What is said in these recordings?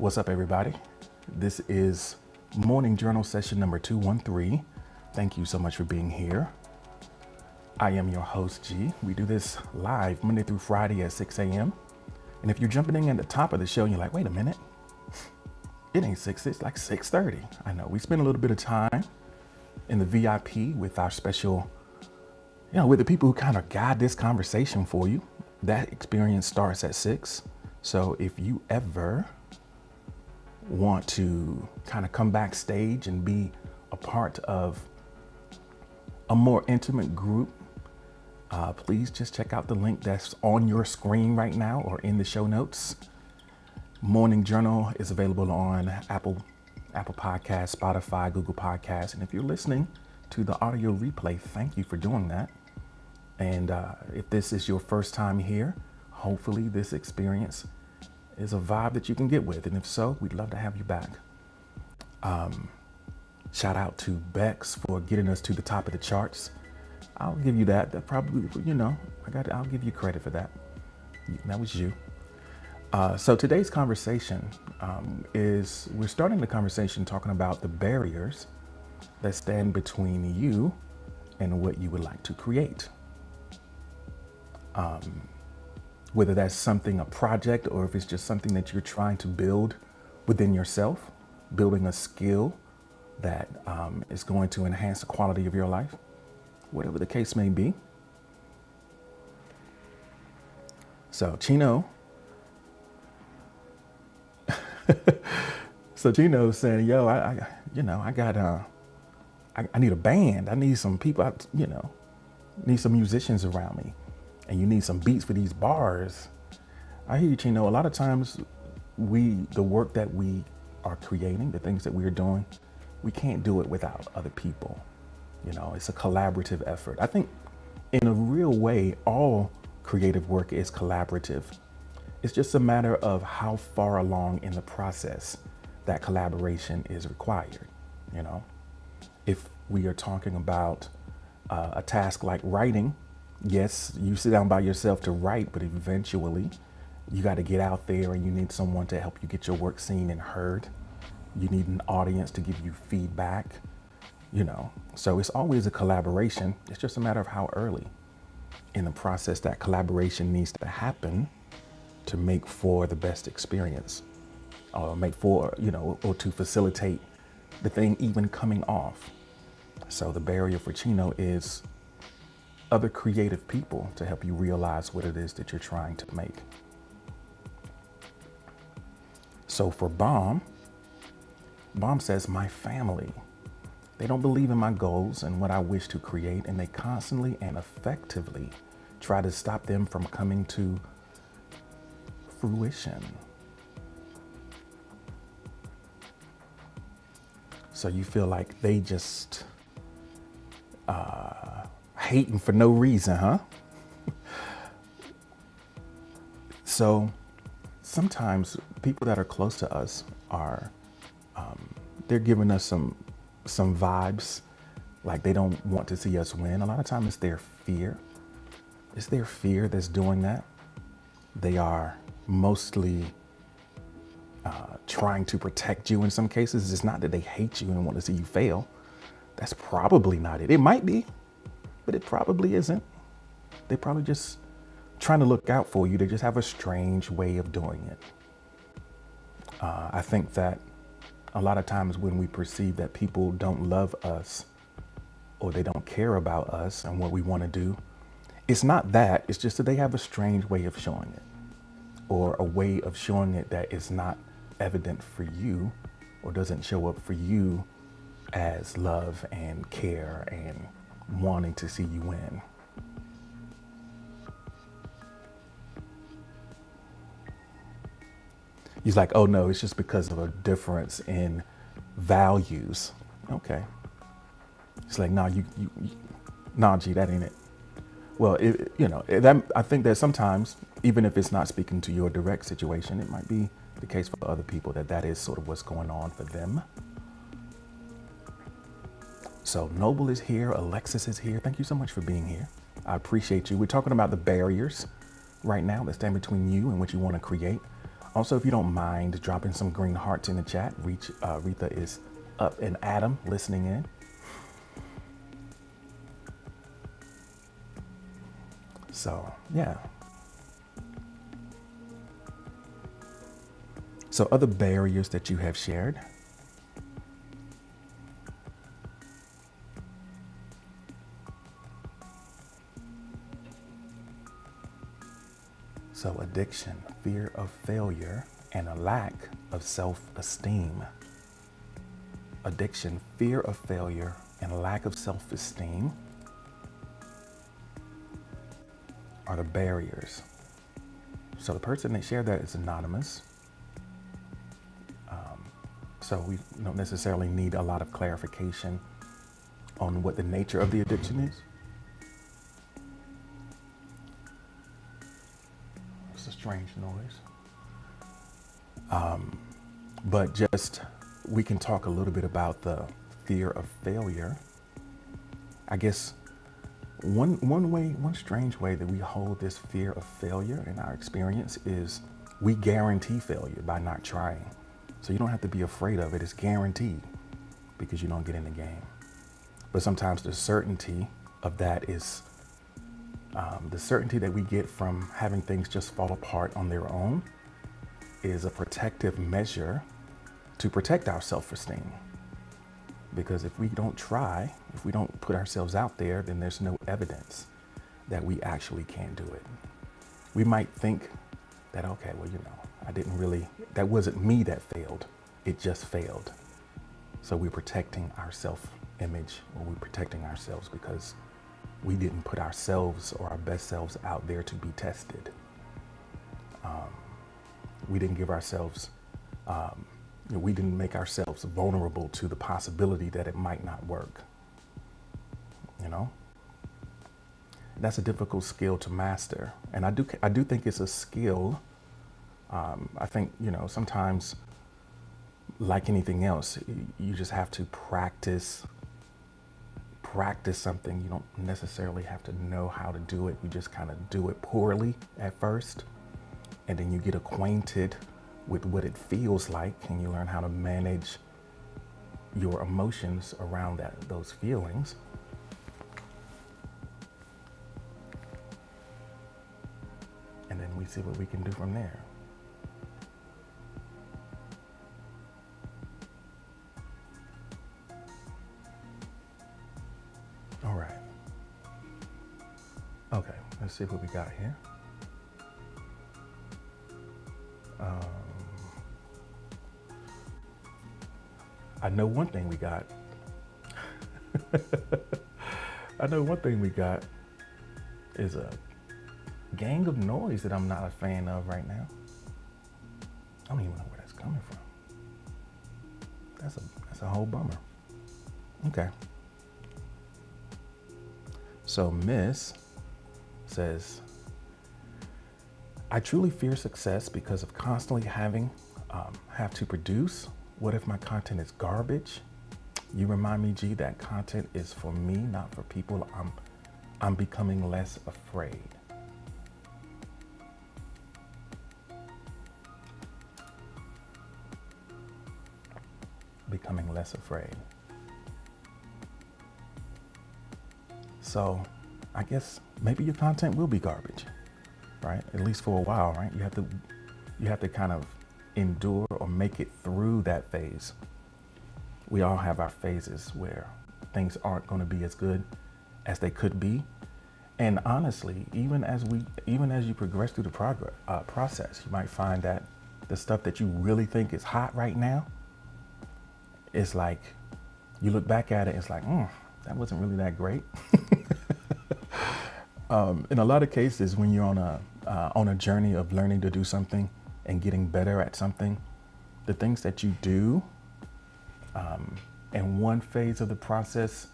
What's up, everybody? This is morning journal session number 213. Thank you so much for being here. I am your host, G. We do this live Monday through Friday at 6 a.m. And if you're jumping in at the top of the show and you're like, wait a minute, it ain't 6, it's like 6:30. I know, we spend a little bit of time in the VIP with our special, with the people who kind of guide this conversation for you. That experience starts at 6. So if you ever want to kind of come backstage and be a part of a more intimate group, please just check out the link that's on your screen right now or in the show notes. Morning Journal is available on Apple Podcasts, Spotify, Google Podcasts. And if you're listening to the audio replay, thank you for doing that. And if this is your first time here, hopefully this experience is a vibe that you can get with. And if so, we'd love to have you back. Shout out to Bex for getting us to the top of the charts. I'll give you that. That probably, I'll give you credit for that. That was you. So today's conversation we're starting the conversation talking about the barriers that stand between you and what you would like to create. Whether that's something, a project, or if it's just something that you're trying to build within yourself, building a skill that is going to enhance the quality of your life, whatever the case may be. So Chino's saying, yo, I need a band. I need some people, need some musicians around me. And you need some beats for these bars. I hear you, Chino. A lot of times the work that we are creating, the things that we are doing, we can't do it without other people. It's a collaborative effort. I think in a real way, all creative work is collaborative. It's just a matter of how far along in the process that collaboration is required. If we are talking about a task like writing, yes, you sit down by yourself to write, but eventually you got to get out there and you need someone to help you get your work seen and heard. You need an audience to give you feedback, So it's always a collaboration. It's just a matter of how early in the process that collaboration needs to happen to make for the best experience, or or to facilitate the thing even coming off. So the barrier for Chino is other creative people to help you realize what it is that you're trying to make. So for Bomb says, my family, they don't believe in my goals and what I wish to create, and they constantly and effectively try to stop them from coming to fruition. So you feel like they just hating for no reason, huh? So sometimes people that are close to us are, they're giving us some vibes like they don't want to see us win. A lot of times it's their fear. It's their fear that's doing that. They are mostly trying to protect you in some cases. It's not that they hate you and want to see you fail. That's probably not it. It might be, but it probably isn't. They're probably just trying to look out for you. They just have a strange way of doing it. I think that a lot of times when we perceive that people don't love us or they don't care about us and what we want to do, it's not that. It's just that they have a strange way of showing it, or a way of showing it that is not evident for you or doesn't show up for you as love and care and wanting to see you win. He's like, oh no, it's just because of a difference in values. Okay. It's like, nah, G, that ain't it. Well, I think that sometimes, even if it's not speaking to your direct situation, it might be the case for other people that is sort of what's going on for them. So Noble is here. Alexis is here. Thank you so much for being here. I appreciate you. We're talking about the barriers right now that stand between you and what you want to create. Also, if you don't mind dropping some green hearts in the chat, Retha is up and Adam listening in. So, yeah. So, other barriers that you have shared. So, addiction, fear of failure, and a lack of self-esteem. Addiction, fear of failure, and a lack of self-esteem are the barriers. So the person that shared that is anonymous. So we don't necessarily need a lot of clarification on what the nature of the addiction is. It's a strange noise. But just, we can talk a little bit about the fear of failure. I guess one strange way that we hold this fear of failure in our experience is we guarantee failure by not trying. So you don't have to be afraid of it. It's guaranteed because you don't get in the game. But sometimes the certainty of that is the certainty that we get from having things just fall apart on their own is a protective measure to protect our self-esteem. Because if we don't try, if we don't put ourselves out there, then there's no evidence that we actually can do it. We might think that, okay, well, that wasn't me that failed. It just failed. So we're protecting our self-image, or we're protecting ourselves because we didn't put ourselves or our best selves out there to be tested. We didn't give ourselves, we didn't make ourselves vulnerable to the possibility that it might not work. That's a difficult skill to master. And I do think it's a skill. I think, sometimes like anything else, you just have to practice something. You don't necessarily have to know how to do it. You just kind of do it poorly at first. And then you get acquainted with what it feels like, and you learn how to manage your emotions around those feelings. And then we see what we can do from there. All right. Okay, let's see what we got here. I know one thing we got. Is a gang of noise that I'm not a fan of right now. I don't even know where that's coming from. That's a whole bummer. Okay. So Miss says, I truly fear success because of constantly have to produce. What if my content is garbage? You remind me, G, that content is for me, not for people. I'm becoming less afraid. Becoming less afraid. So I guess maybe your content will be garbage, right? At least for a while, right? You have to kind of endure or make it through that phase. We all have our phases where things aren't going to be as good as they could be. And honestly, even as you progress through the process, you might find that the stuff that you really think is hot right now, it's like you look back at it, it's like, that wasn't really that great. In a lot of cases, when you're on a journey of learning to do something and getting better at something, the things that you do in one phase of the process,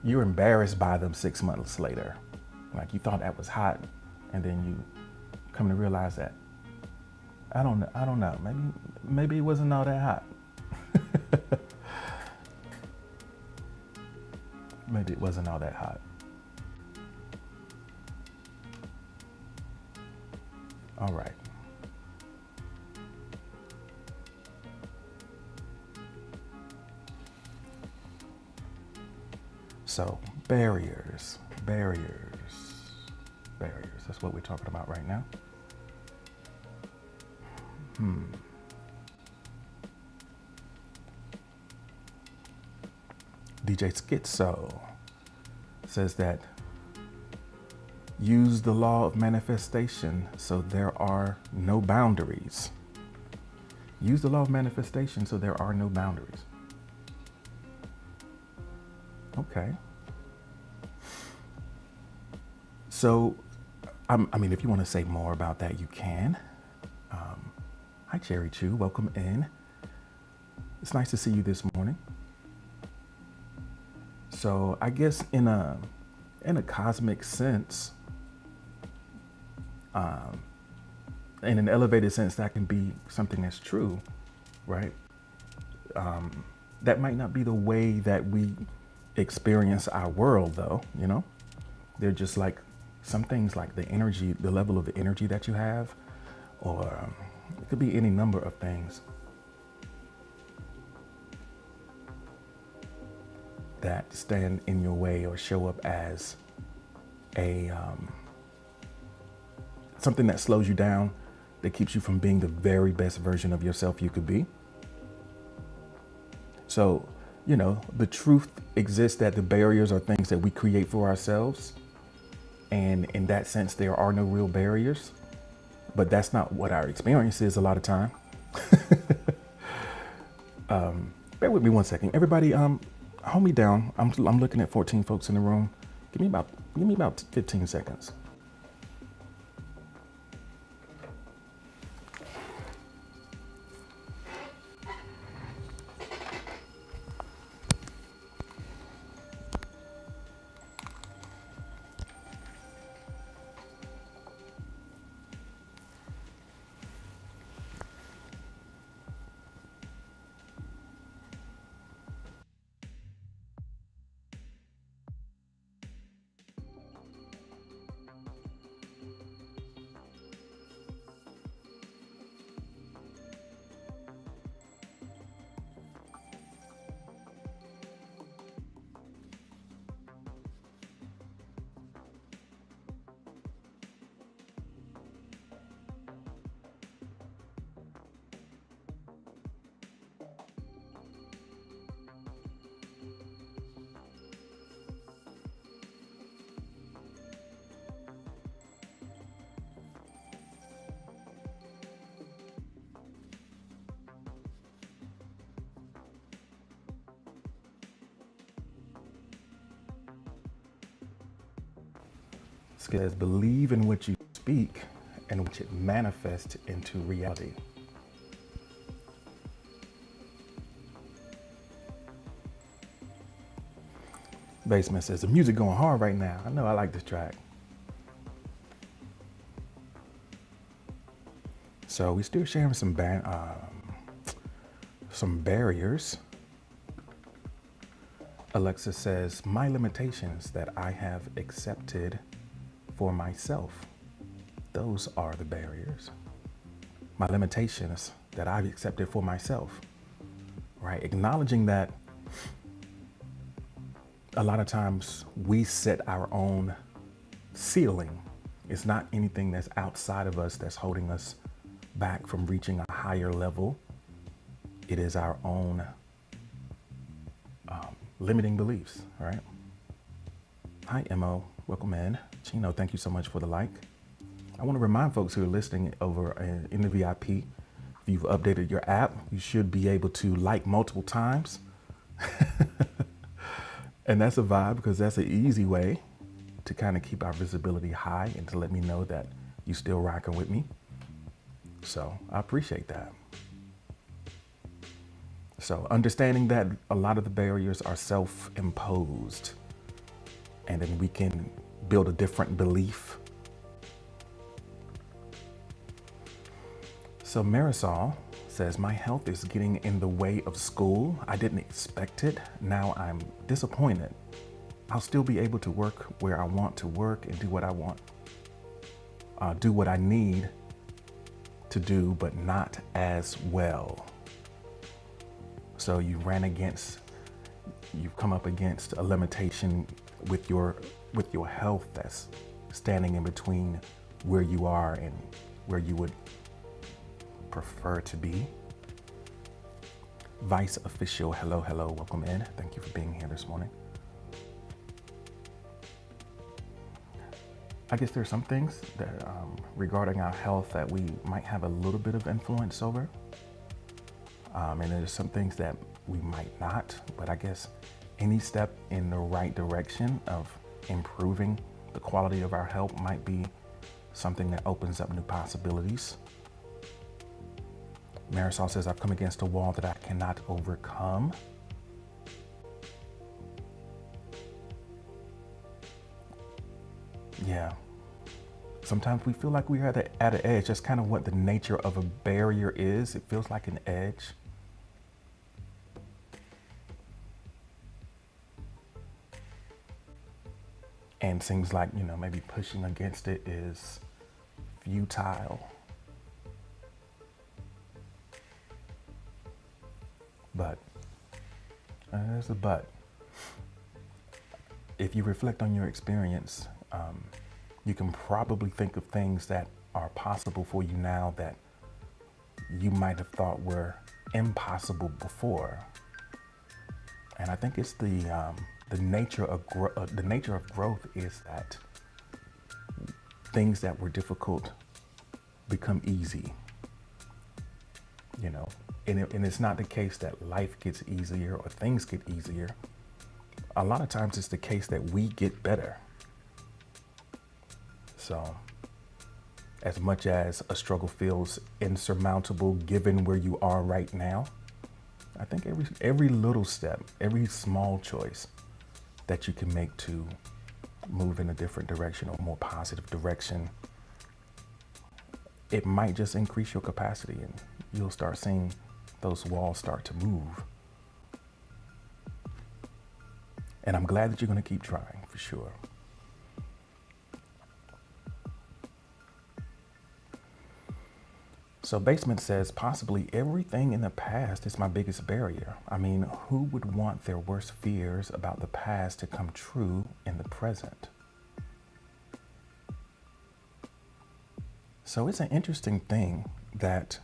you're embarrassed by them 6 months later. Like you thought that was hot, and then you come to realize that I don't know. Maybe it wasn't all that hot. Maybe it wasn't all that hot. All right. So barriers, barriers, barriers. That's what we're talking about right now. DJ Schizo says that use the law of manifestation so there are no boundaries. Use the law of manifestation so there are no boundaries. Okay. So, I mean, if you want to say more about that, you can. Hi, Cherry Chew. Welcome in. It's nice to see you this morning. So, I guess in a cosmic sense, in an elevated sense, that can be something that's true, right? That might not be the way that we experience our world, though, you know? They're just like some things, like the energy, the level of energy that you have, or it could be any number of things that stand in your way or show up as a something that slows you down, that keeps you from being the very best version of yourself you could be. So, you know, the truth exists that the barriers are things that we create for ourselves. And in that sense, there are no real barriers, but that's not what our experience is a lot of time. Bear with me one second. Everybody, hold me down. I'm looking at 14 folks in the room. Give me about 15 seconds. Says, believe in what you speak and watch it manifest into reality. Basement says, the music going hard right now. I know, I like this track. So we still sharing some barriers. Alexa says, my limitations that I have accepted for myself, those are the barriers. My limitations that I've accepted for myself, right? Acknowledging that a lot of times we set our own ceiling. It's not anything that's outside of us that's holding us back from reaching a higher level. It is our own limiting beliefs, right? Hi, Mo. Welcome in. Chino, thank you so much for the like. I want to remind folks who are listening over in the VIP, if you've updated your app, you should be able to like multiple times. And that's a vibe, because that's an easy way to kind of keep our visibility high and to let me know that you still rocking with me. So I appreciate that. So understanding that a lot of the barriers are self-imposed, and then we can build a different belief. So Marisol says, my health is getting in the way of school. I didn't expect it. Now I'm disappointed. I'll still be able to work where I want to work and do what I want. Do what I need to do, but not as well. So you ran against you've come up against a limitation with your health that's standing in between where you are and where you would prefer to be. Vice Official, hello, welcome in. Thank you for being here this morning. I guess there's some things that regarding our health that we might have a little bit of influence over. And there's some things that we might not, but I guess any step in the right direction of improving the quality of our health might be something that opens up new possibilities. Marisol says, I've come against a wall that I cannot overcome. Yeah. Sometimes we feel like we're at an edge. That's kind of what the nature of a barrier is. It feels like an edge. And seems like, maybe pushing against it is futile. But, there's a but. If you reflect on your experience, you can probably think of things that are possible for you now that you might have thought were impossible before. And I think it's the nature of growth is that things that were difficult become easy. And it's not the case that life gets easier or things get easier. A lot of times it's the case that we get better. So as much as a struggle feels insurmountable given where you are right now, I think every little step, every small choice that you can make to move in a different direction or more positive direction, it might just increase your capacity and you'll start seeing those walls start to move. And I'm glad that you're going to keep trying, for sure. So Basement says, possibly everything in the past is my biggest barrier. I mean, who would want their worst fears about the past to come true in the present? So it's an interesting thing that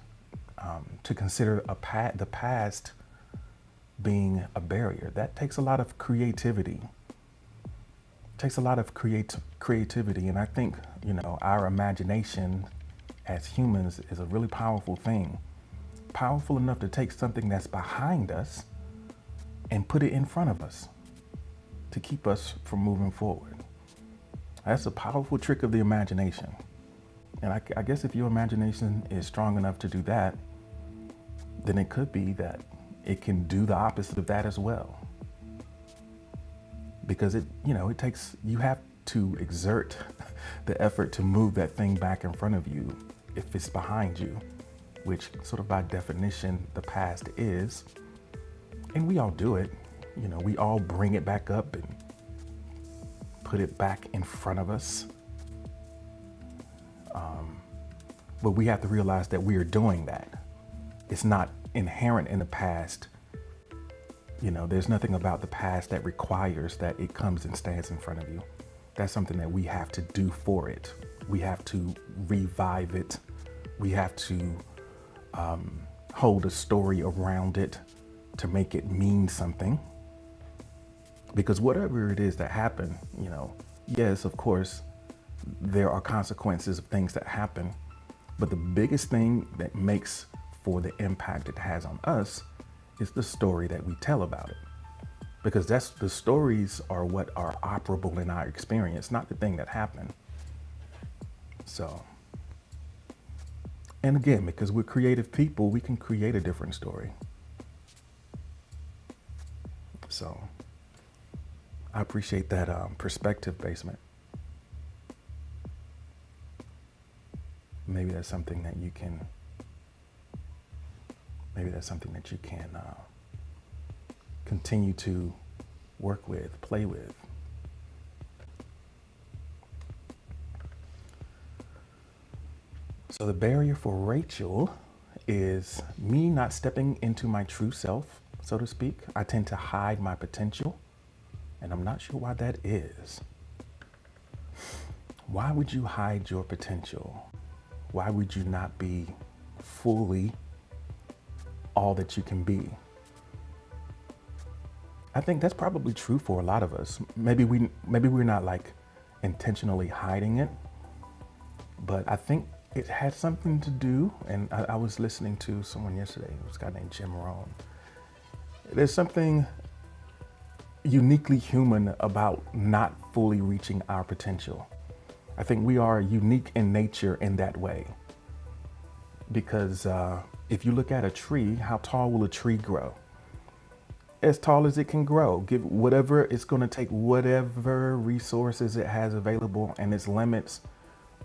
to consider the past being a barrier. That takes a lot of creativity. Creativity, and I think our imagination as humans is a really powerful thing. Powerful enough to take something that's behind us and put it in front of us to keep us from moving forward. That's a powerful trick of the imagination. And I guess if your imagination is strong enough to do that, then it could be that it can do the opposite of that as well. Because you have to exert the effort to move that thing back in front of you if it's behind you, which sort of by definition the past is. And we all do it. We all bring it back up and put it back in front of us. But we have to realize that we are doing that. It's not inherent in the past. There's nothing about the past that requires that it comes and stands in front of you. That's something that we have to do for it. We have to revive it. We have to hold a story around it to make it mean something. Because whatever it is that happened, yes, of course, there are consequences of things that happen. But the biggest thing that makes for the impact it has on us is the story that we tell about it. Because the stories are what are operable in our experience, not the thing that happened. So, and again, because we're creative people, we can create a different story. So, I appreciate that perspective, Basement. Maybe that's something that you can continue to work with, play with. So the barrier for Rachel is me not stepping into my true self, so to speak. I tend to hide my potential, and I'm not sure why that is. Why would you hide your potential? Why would you not be fully all that you can be? I think that's probably true for a lot of us. Maybe we're not like intentionally hiding it, but I think it had something to do. And I was listening to someone yesterday. It was a guy named Jim Rohn. There's something uniquely human about not fully reaching our potential. I think we are unique in nature in that way. Because if you look at a tree, how tall will a tree grow? As tall as it can grow. Give whatever it's going to take, whatever resources it has available, and its limits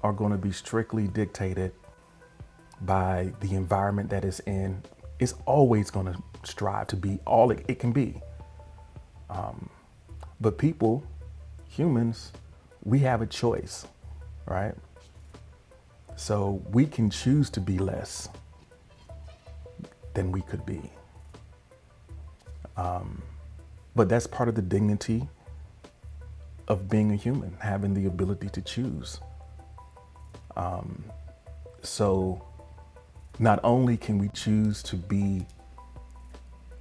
are going to be strictly dictated by the environment that it's in. It's always going to strive to be all it can be. But people, humans, we have a choice, right? So we can choose to be less than we could be. But that's part of the dignity of being a human, having the ability to choose. So not only can we choose to be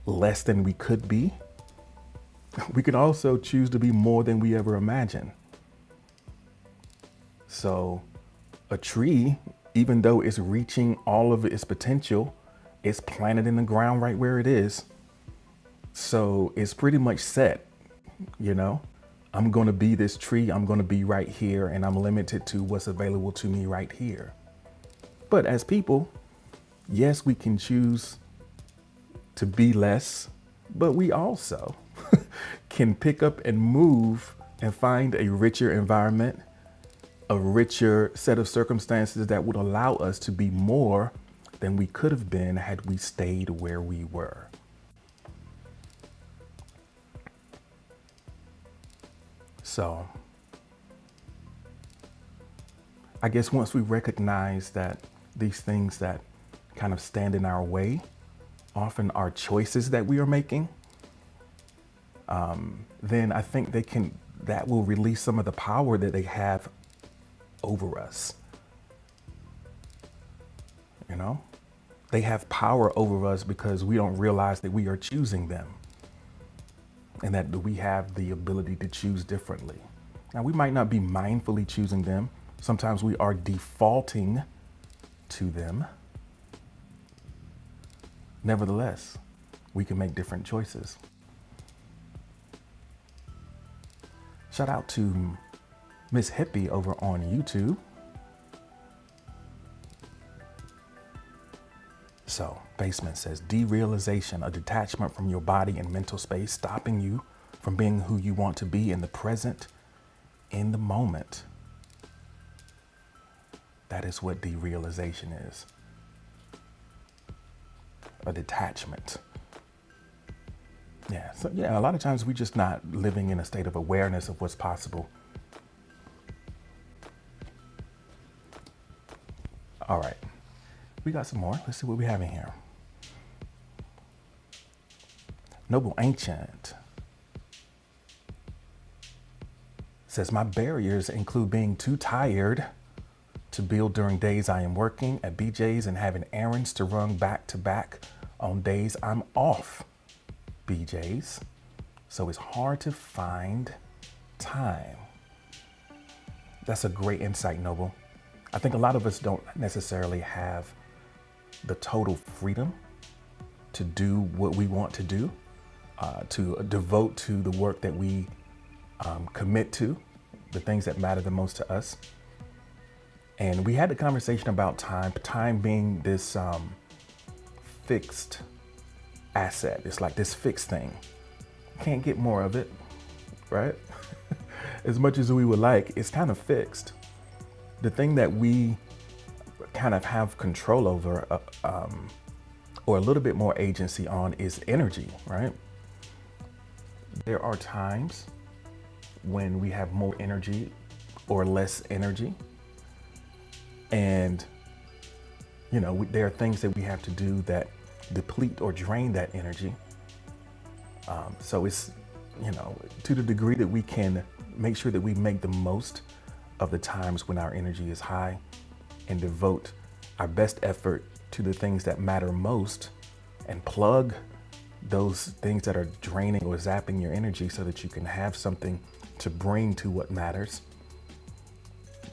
less than we could be, we can also choose to be more than we ever imagined. So a tree, even though it's reaching all of its potential, it's planted in the ground right where it is. So it's pretty much set, you know, I'm going to be this tree. I'm going to be right here, and I'm limited to what's available to me right here. But as people, yes, we can choose to be less, but we also can pick up and move and find a richer environment, a richer set of circumstances that would allow us to be more than we could have been had we stayed where we were. So I guess once we recognize that these things that kind of stand in our way often are choices that we are making, then I think that will release some of the power that they have over us. You know, they have power over us because we don't realize that we are choosing them, and that we have the ability to choose differently. Now, we might not be mindfully choosing them. Sometimes we are defaulting to them. Nevertheless, we can make different choices. Shout out to Miss Hippie over on YouTube. So, Basement says, derealization, a detachment from your body and mental space, stopping you from being who you want to be in the present, in the moment. That is what derealization is. A detachment. Yeah, so a lot of times we're just not living in a state of awareness of what's possible. All right. We got some more. Let's see what we have in here. Noble Ancient says, my barriers include being too tired to build during days I am working at BJ's and having errands to run back to back on days I'm off BJ's. So it's hard to find time. That's a great insight, Noble. I think a lot of us don't necessarily have the total freedom to do what we want to do, to devote to the work that we commit to, the things that matter the most to us. And we had the conversation about time being this fixed asset. It's like this fixed thing. Can't get more of it, right? As much as we would like, it's kind of fixed. The thing that we kind of have control over, or a little bit more agency on, is energy, right? There are times when we have more energy or less energy. And, you know, there are things that we have to do that deplete or drain that energy. So it's, to the degree that we can make sure that we make the most of the times when our energy is high and devote our best effort to the things that matter most and plug those things that are draining or zapping your energy so that you can have something to bring to what matters.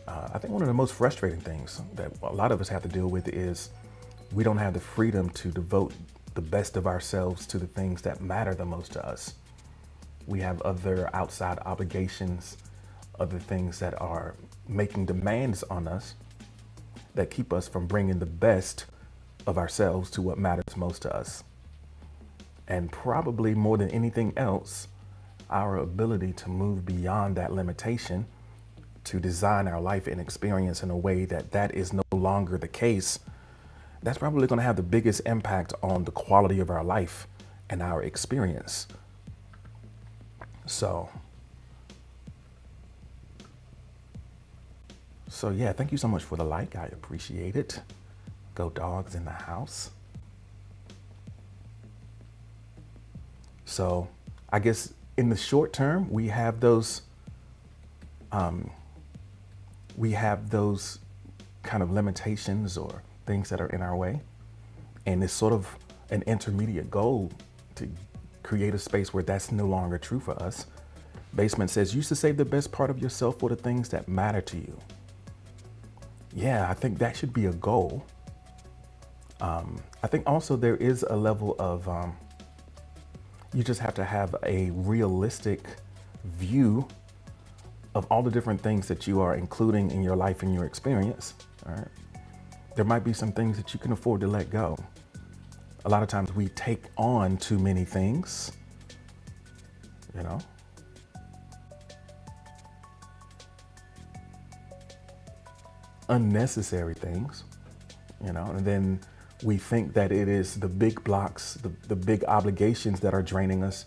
I think one of the most frustrating things that a lot of us have to deal with is we don't have the freedom to devote the best of ourselves to the things that matter the most to us. We have other outside obligations, other things that are making demands on us that keep us from bringing the best of ourselves to what matters most to us. And probably more than anything else, our ability to move beyond that limitation, to design our life and experience in a way that is no longer the case, that's probably going to have the biggest impact on the quality of our life and our experience. So yeah, thank you so much for the like. I appreciate it. Go Dogs in the house. So I guess in the short term, we have those kind of limitations or things that are in our way. And it's sort of an intermediate goal to create a space where that's no longer true for us. Basement says, used to save the best part of yourself for the things that matter to you. Yeah, I think that should be a goal. I think also there is a level of, you just have to have a realistic view of all the different things that you are including in your life and your experience. All right. There might be some things that you can afford to let go. A lot of times we take on too many things, unnecessary things, and then we think that it is the big blocks, the big obligations that are draining us,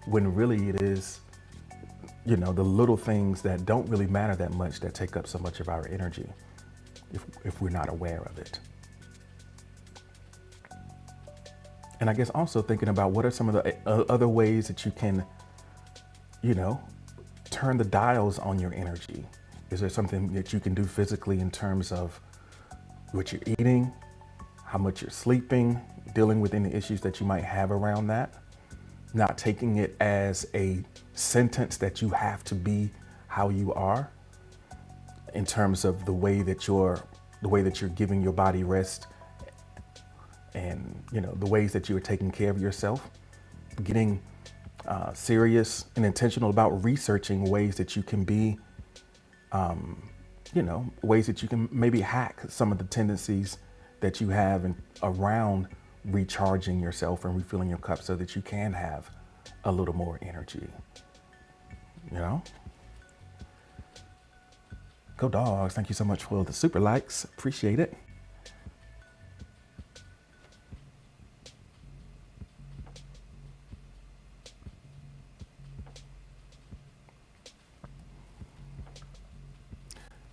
when really it is, the little things that don't really matter that much that take up so much of our energy if we're not aware of it. And I guess also thinking about what are some of the other ways that you can, turn the dials on your energy. Is there something that you can do physically in terms of what you're eating, how much you're sleeping, dealing with any issues that you might have around that? Not taking it as a sentence that you have to be how you are, in terms of the way that you're giving your body rest, and the ways that you are taking care of yourself. Getting serious and intentional about researching ways that you can be, ways that you can maybe hack some of the tendencies that you have around recharging yourself and refilling your cup so that you can have a little more energy. Go Dogs. Thank you so much for the super likes. Appreciate it.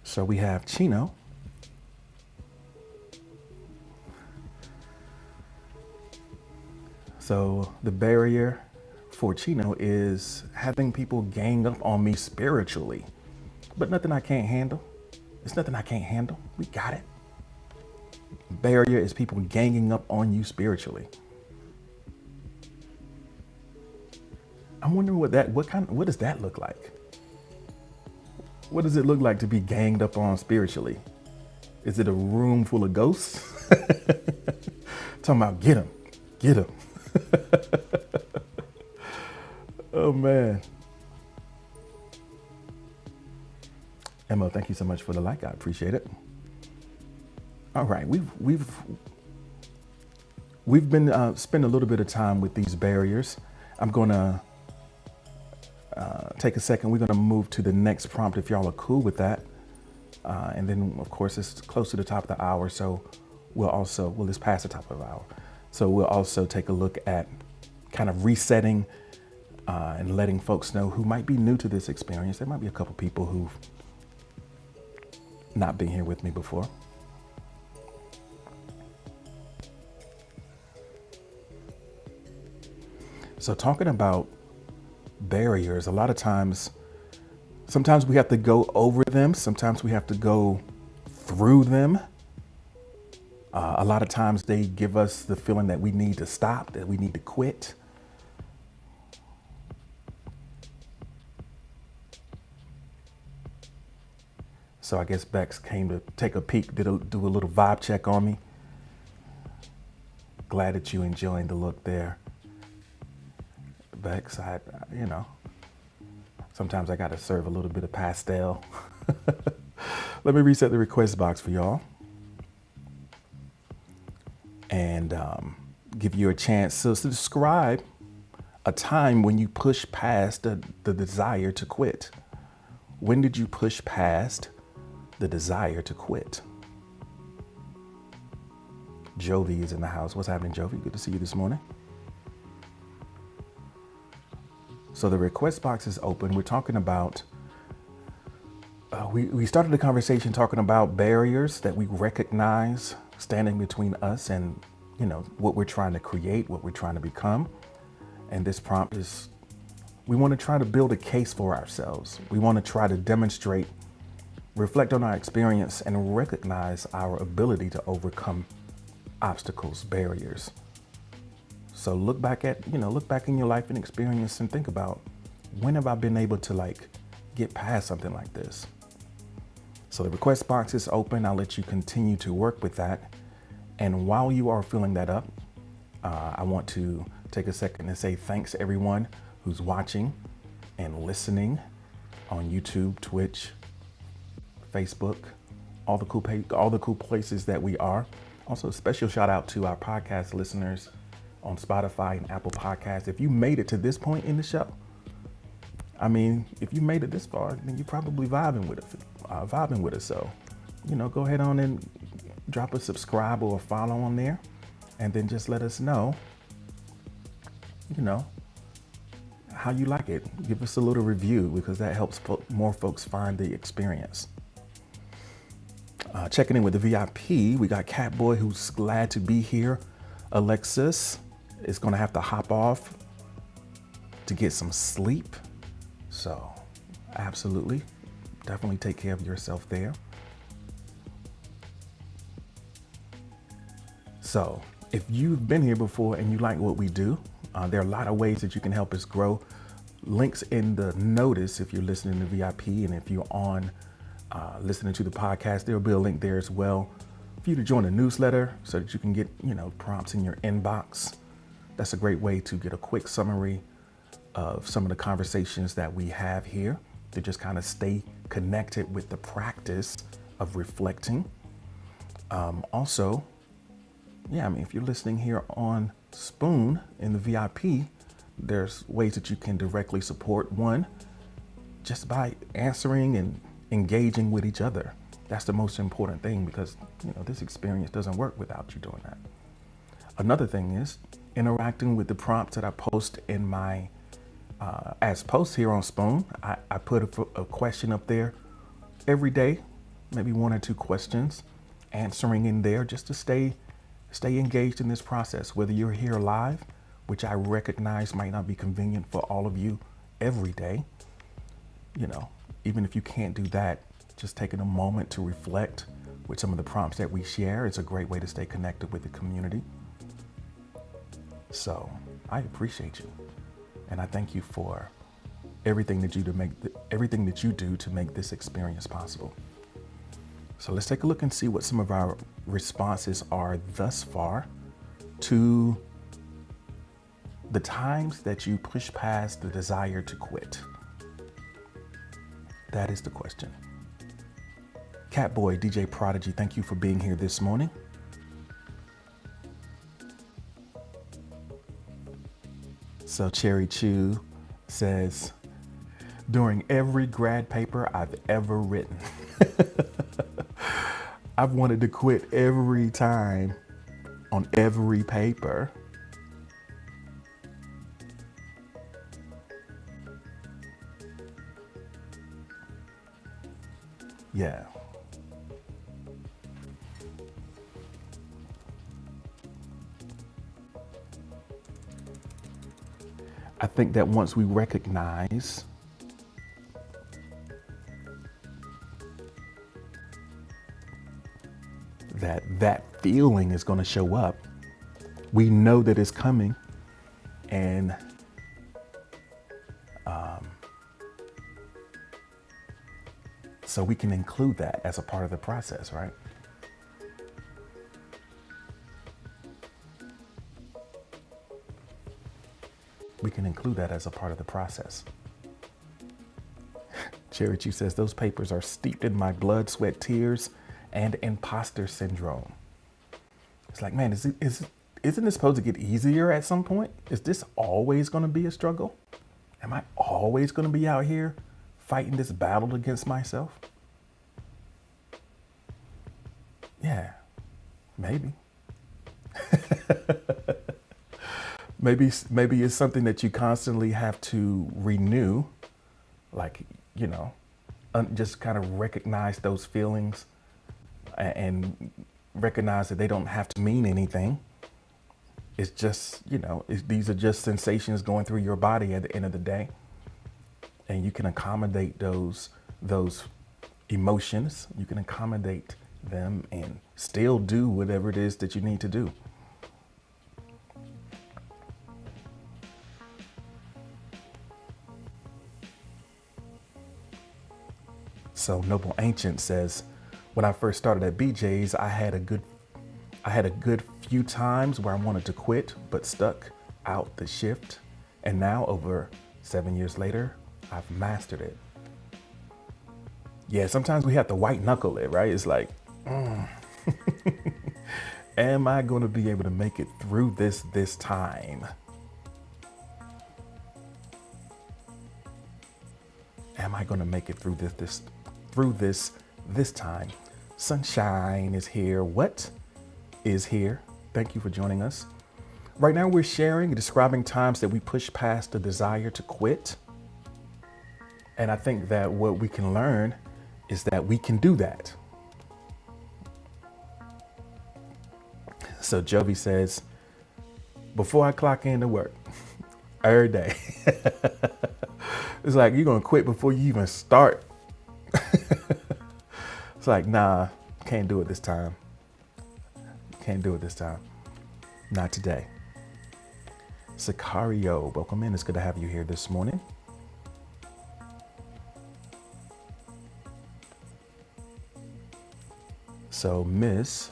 So we have Chino. So the barrier for Chino is having people gang up on me spiritually, but nothing I can't handle. It's nothing I can't handle. We got it. Barrier is people ganging up on you spiritually. I'm wondering what does that look like? What does it look like to be ganged up on spiritually? Is it a room full of ghosts? Talking about get him. Oh man. Emma, thank you so much for the like. I appreciate it. All right, we've been spending a little bit of time with these barriers. I'm gonna take a second. We're gonna move to the next prompt if y'all are cool with that. And then of course it's close to the top of the hour, so it's past the top of the hour. So we'll also take a look at kind of resetting and letting folks know who might be new to this experience. There might be a couple people who've not been here with me before. So talking about barriers, a lot of times, sometimes we have to go over them. Sometimes we have to go through them. A lot of times they give us the feeling that we need to stop, that we need to quit. So I guess Bex came to take a peek, do a little vibe check on me. Glad that you enjoying the look there. Bex, sometimes I got to serve a little bit of pastel. Let me reset the request box for y'all and give you a chance to describe a time when you push past the desire to quit. When did you push past the desire to quit? Jovi is in the house. What's happening, Jovi? Good to see you this morning. So the request box is open. We're talking about, we started the conversation talking about barriers that we recognize standing between us and, what we're trying to create, what we're trying to become. And this prompt is, we want to try to build a case for ourselves. We want to try to demonstrate, reflect on our experience, and recognize our ability to overcome obstacles, barriers. So look back in your life and experience and think about, when have I been able to get past something like this? So the request box is open. I'll let you continue to work with that. And while you are filling that up, I want to take a second and say thanks to everyone who's watching and listening on YouTube, Twitch, Facebook, all the cool places that we are. Also, a special shout out to our podcast listeners on Spotify and Apple Podcasts. If you made it to this point in the show, if you made it this far, then you're probably vibing with us. So, go ahead on and drop a subscribe or a follow on there, and then just let us know, how you like it. Give us a little review because that helps more folks find the experience. Checking in with the VIP, we got Catboy, who's glad to be here. Alexis is going to have to hop off to get some sleep. So absolutely, definitely take care of yourself there. So if you've been here before and you like what we do, there are a lot of ways that you can help us grow. Links in the notice if you're listening to VIP, and if you're on listening to the podcast, there'll be a link there as well for you to join the newsletter so that you can get, prompts in your inbox. That's a great way to get a quick summary of some of the conversations that we have here, to just kind of stay connected with the practice of reflecting. Also, if you're listening here on Spoon in the VIP, there's ways that you can directly support. One, just by answering and engaging with each other. That's the most important thing, because this experience doesn't work without you doing that. Another thing is interacting with the prompts that I post in my as posts here on Spoon. I put a question up there every day, maybe 1 or 2 questions, answering in there just to stay engaged in this process. Whether you're here live, which I recognize might not be convenient for all of you every day, even if you can't do that, just taking a moment to reflect with some of the prompts that we share is a great way to stay connected with the community. So I appreciate you, and I thank you for everything that you do to make this experience possible. So let's take a look and see what some of our responses are thus far to the times that you push past the desire to quit. That is the question. Catboy, DJ Prodigy, thank you for being here this morning. So Cherry Chew says, during every grad paper I've ever written. I've wanted to quit every time on every paper. Yeah. I think that once we recognize that that feeling is going to show up, we know that it's coming, and so we can include that as a part of the process, right? We can include that as a part of the process. Cherry Chew says, those papers are steeped in my blood, sweat, tears, and imposter syndrome. It's like, man, isn't it supposed to get easier at some point? Is this always going to be a struggle? Am I always going to be out here fighting this battle against myself? Yeah, maybe. Maybe it's something that you constantly have to renew, like, just kind of recognize those feelings and recognize that they don't have to mean anything. It's just, these are just sensations going through your body at the end of the day. And you can accommodate those emotions. You can accommodate them and still do whatever it is that you need to do. So Noble Ancient says, when I first started at BJ's, I had a good few times where I wanted to quit, but stuck out the shift. And now over 7 years later, I've mastered it. Yeah, sometimes we have to white knuckle it, right? It's like, am I going to be able to make it through this time? Am I going to make it through this time? Sunshine is here. What is here? Thank you for joining us. Right now we're sharing and describing times that we push past the desire to quit. And I think that what we can learn is that we can do that. So Jovi says, before I clock into work, every day. It's like, you're going to quit before you even start. It's like, nah, can't do it this time. Can't do it this time. Not today. Sicario, welcome in. It's good to have you here this morning. So Miss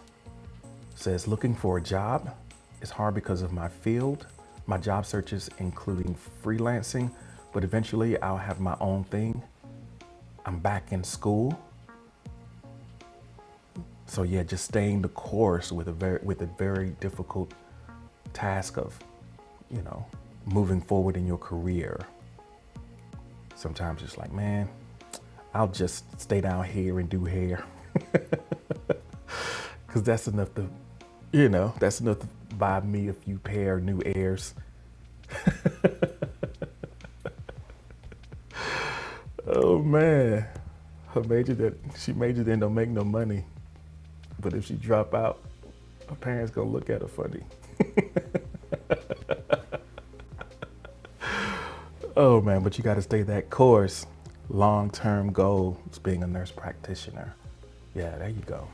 says, looking for a job is hard because of my field. My job searches including freelancing, but eventually I'll have my own thing. I'm back in school. So yeah, just staying the course with a very difficult task of, moving forward in your career. Sometimes it's like, man, I'll just stay down here and do hair. Cause that's enough to buy me a few pair of new airs. Oh man, she majored in don't make no money. But if she drop out, her parents gonna look at her funny. Oh man, but you gotta stay that course. Long-term goal is being a nurse practitioner. Yeah, there you go.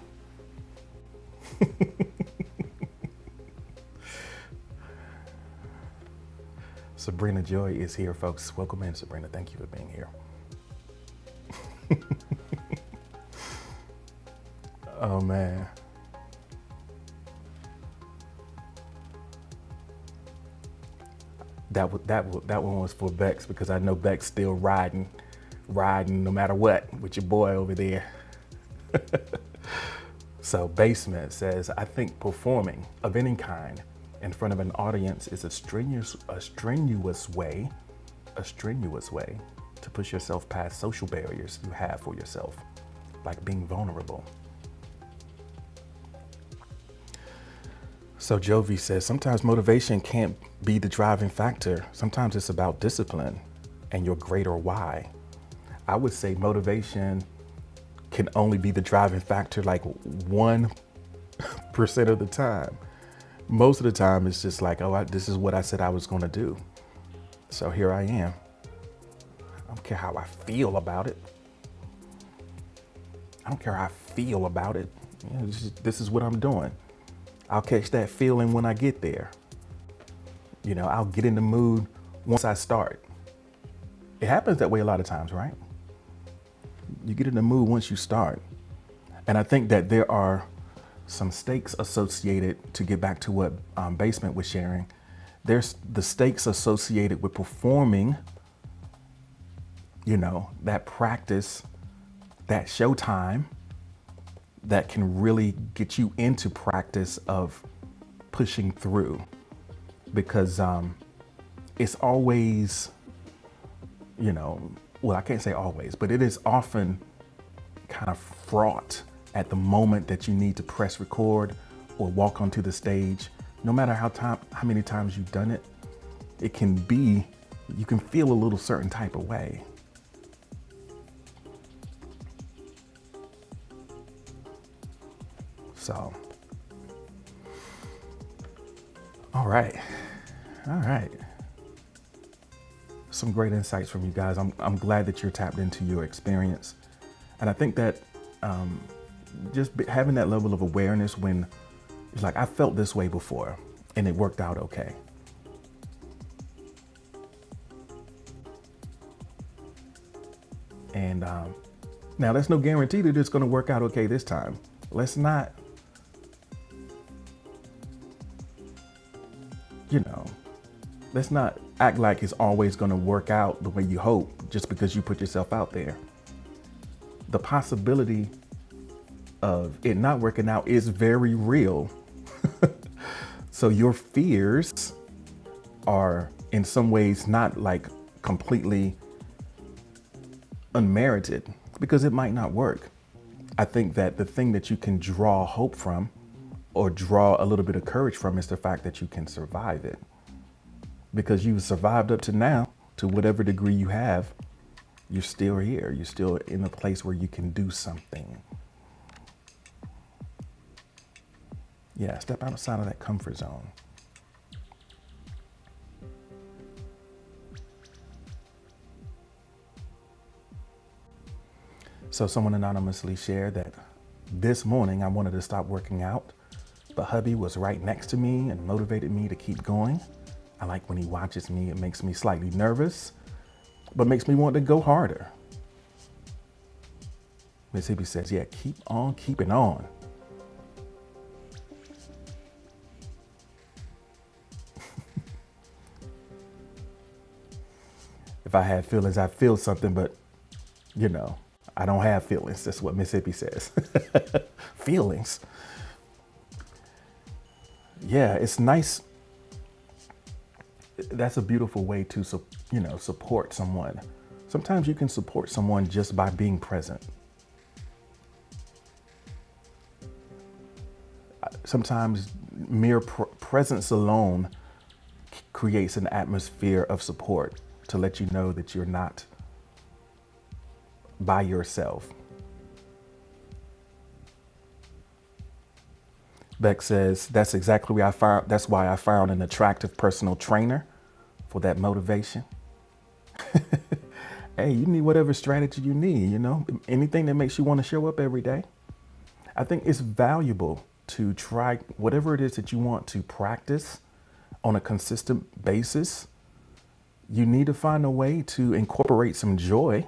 Sabrina Joy is here, folks. Welcome in, Sabrina. Thank you for being here. Oh man. That one was for Bex, because I know Bex still riding no matter what with your boy over there. So Basement says, I think performing of any kind in front of an audience is a strenuous way to push yourself past social barriers you have for yourself, like being vulnerable. So Jovi says, sometimes motivation can't be the driving factor. Sometimes it's about discipline and your greater why. I would say motivation can only be the driving factor like 1% of the time. Most of the time it's just like, this is what I said I was going to do. So here I am. I don't care how I feel about it. I don't care how I feel about it. You know, this is what I'm doing. I'll catch that feeling when I get there. You know, I'll get in the mood once I start. It happens that way a lot of times, right? You get in the mood once you start. And I think that there are some stakes associated, to get back to what Basement was sharing. There's the stakes associated with performing, you know, that practice, that showtime that can really get you into practice of pushing through. Because it's always, you know, well, I can't say always, but it is often kind of fraught at the moment that you need to press record or walk onto the stage. No matter how many times you've done it, it can be, you can feel a little certain type of way. So, all right. Some great insights from you guys. I'm glad that you're tapped into your experience. And I think that just having that level of awareness when it's like, I felt this way before and it worked out okay. And now that's no guarantee that it's going to work out okay this time. Let's not, you know, let's not act like it's always going to work out the way you hope just because you put yourself out there. The possibility of it not working out is very real. So your fears are in some ways not like completely unmerited, because it might not work. I think that the thing that you can draw hope from or draw a little bit of courage from is the fact that you can survive it. Because you've survived up to now, to whatever degree you have, you're still here. You're still in a place where you can do something. Yeah, step outside of that comfort zone. So someone anonymously shared that this morning I wanted to stop working out, but hubby was right next to me and motivated me to keep going. I like when he watches me. It makes me slightly nervous, but makes me want to go harder. Miss Hippie says, yeah, keep on keeping on. If I had feelings, I'd feel something, but you know, I don't have feelings. That's what Miss Hippie says. Feelings. Yeah, it's nice. That's a beautiful way to, you know, support someone. Sometimes you can support someone just by being present. Sometimes mere presence alone creates an atmosphere of support to let you know that you're not by yourself. Beck says, that's exactly why I found an attractive personal trainer for that motivation. Hey, you need whatever strategy you need, you know, anything that makes you want to show up every day. I think it's valuable to try whatever it is that you want to practice on a consistent basis. You need to find a way to incorporate some joy.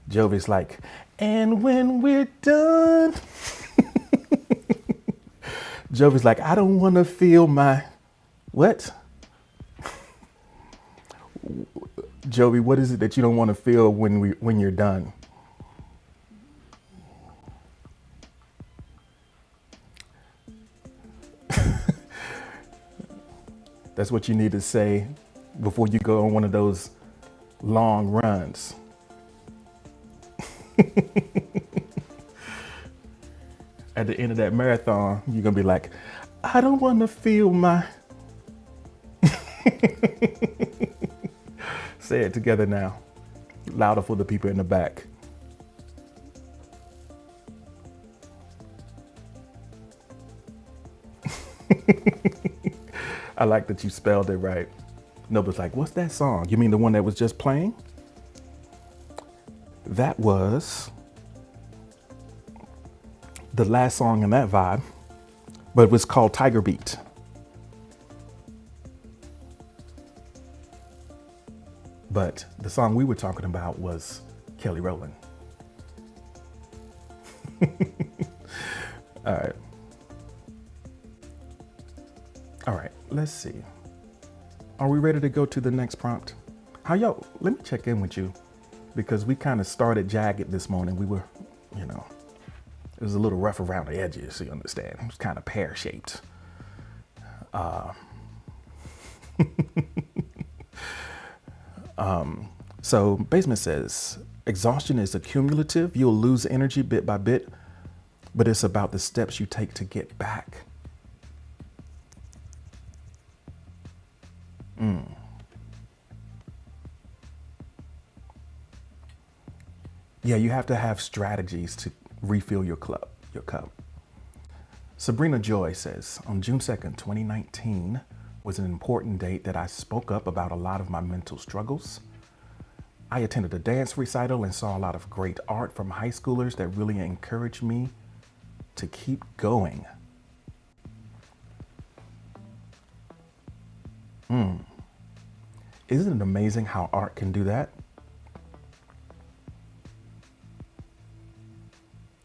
Jovi's like, and when we're done, Jovi's like, I don't want to feel my, what? Jovi, what is it that you don't want to feel when you're done? That's what you need to say before you go on one of those long runs. At the end of that marathon, you're going to be like, I don't want to feel my... Say it together now. Louder for the people in the back. I like that you spelled it right. Nobody's like, what's that song? You mean the one that was just playing? That was the last song in that vibe, but it was called Tiger Beat. But the song we were talking about was Kelly Rowland. All right. All right, let's see. Are we ready to go to the next prompt? Let me check in with you because we kind of started jagged this morning. We were, it was a little rough around the edges, so you understand. It was kind of pear-shaped. So Basement says, exhaustion is accumulative. You'll lose energy bit by bit, but it's about the steps you take to get back. Yeah, you have to have strategies to refill your cup. Sabrina Joy says, on June 2nd, 2019 was an important date that I spoke up about a lot of my mental struggles. I attended a dance recital and saw a lot of great art from high schoolers that really encouraged me to keep going. Isn't it amazing how art can do that?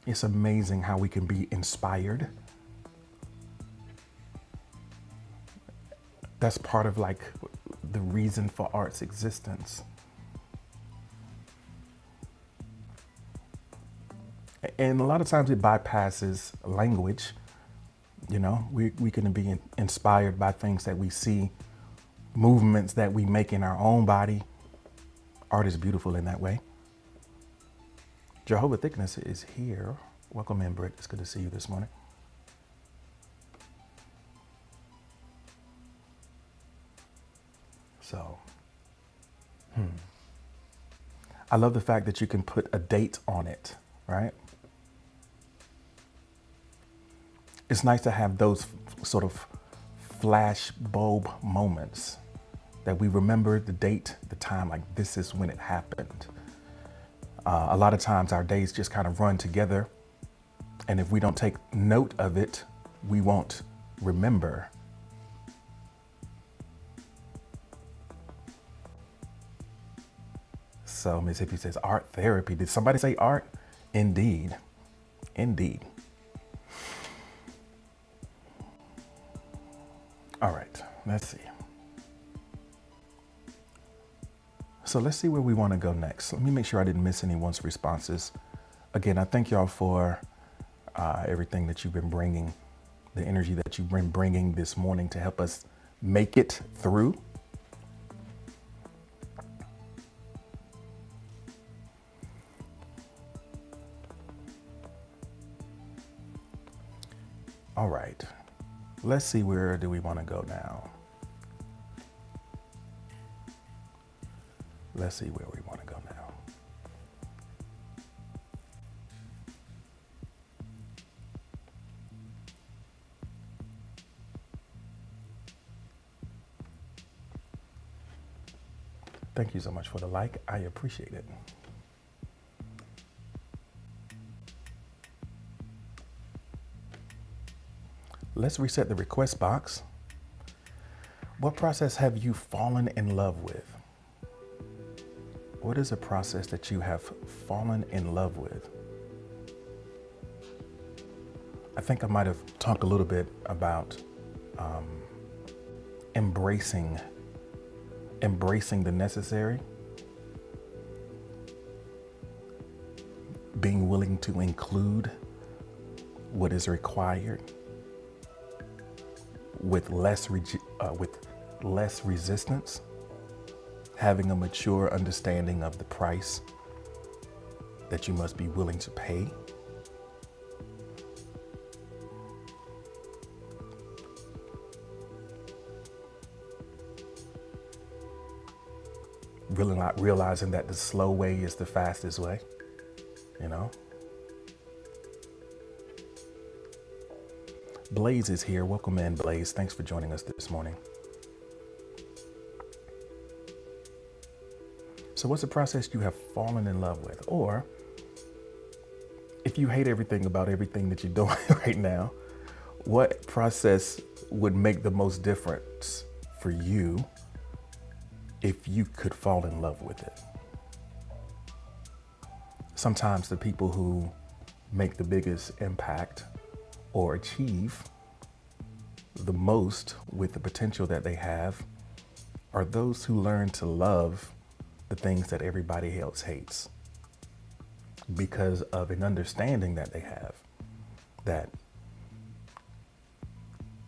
It's amazing how we can be inspired. That's part of like the reason for art's existence. And a lot of times it bypasses language. We can be inspired by things that we see, movements that we make in our own body. Art is beautiful in that way. Jehovah Thickness is here. Welcome in, Britt. It's good to see you this morning. So, I love the fact that you can put a date on it, right? It's nice to have those sort of flash bulb moments that we remember the date, the time, like this is when it happened. A lot of times our days just kind of run together. And if we don't take note of it, we won't remember. So Ms. Hippie says, art therapy. Did somebody say art? Indeed. Indeed. All right, let's see. So let's see where we want to go next. Let me make sure I didn't miss anyone's responses. Again, I thank y'all for everything that you've been bringing, the energy that you've been bringing this morning to help us make it through. All right, let's see, where do we want to go now? Let's see where we want to go now. Thank you so much for the like. I appreciate it. Let's reset the request box. What process have you fallen in love with? What is a process that you have fallen in love with? I think I might have talked a little bit about embracing the necessary, being willing to include what is required with less resistance, having a mature understanding of the price that you must be willing to pay. Really not realizing that the slow way is the fastest way, you know? Blaze is here. Welcome in, Blaze. Thanks for joining us this morning. So what's a process you have fallen in love with? Or if you hate everything about everything that you're doing right now, what process would make the most difference for you if you could fall in love with it? Sometimes the people who make the biggest impact or achieve the most with the potential that they have are those who learn to love the things that everybody else hates because of an understanding that they have that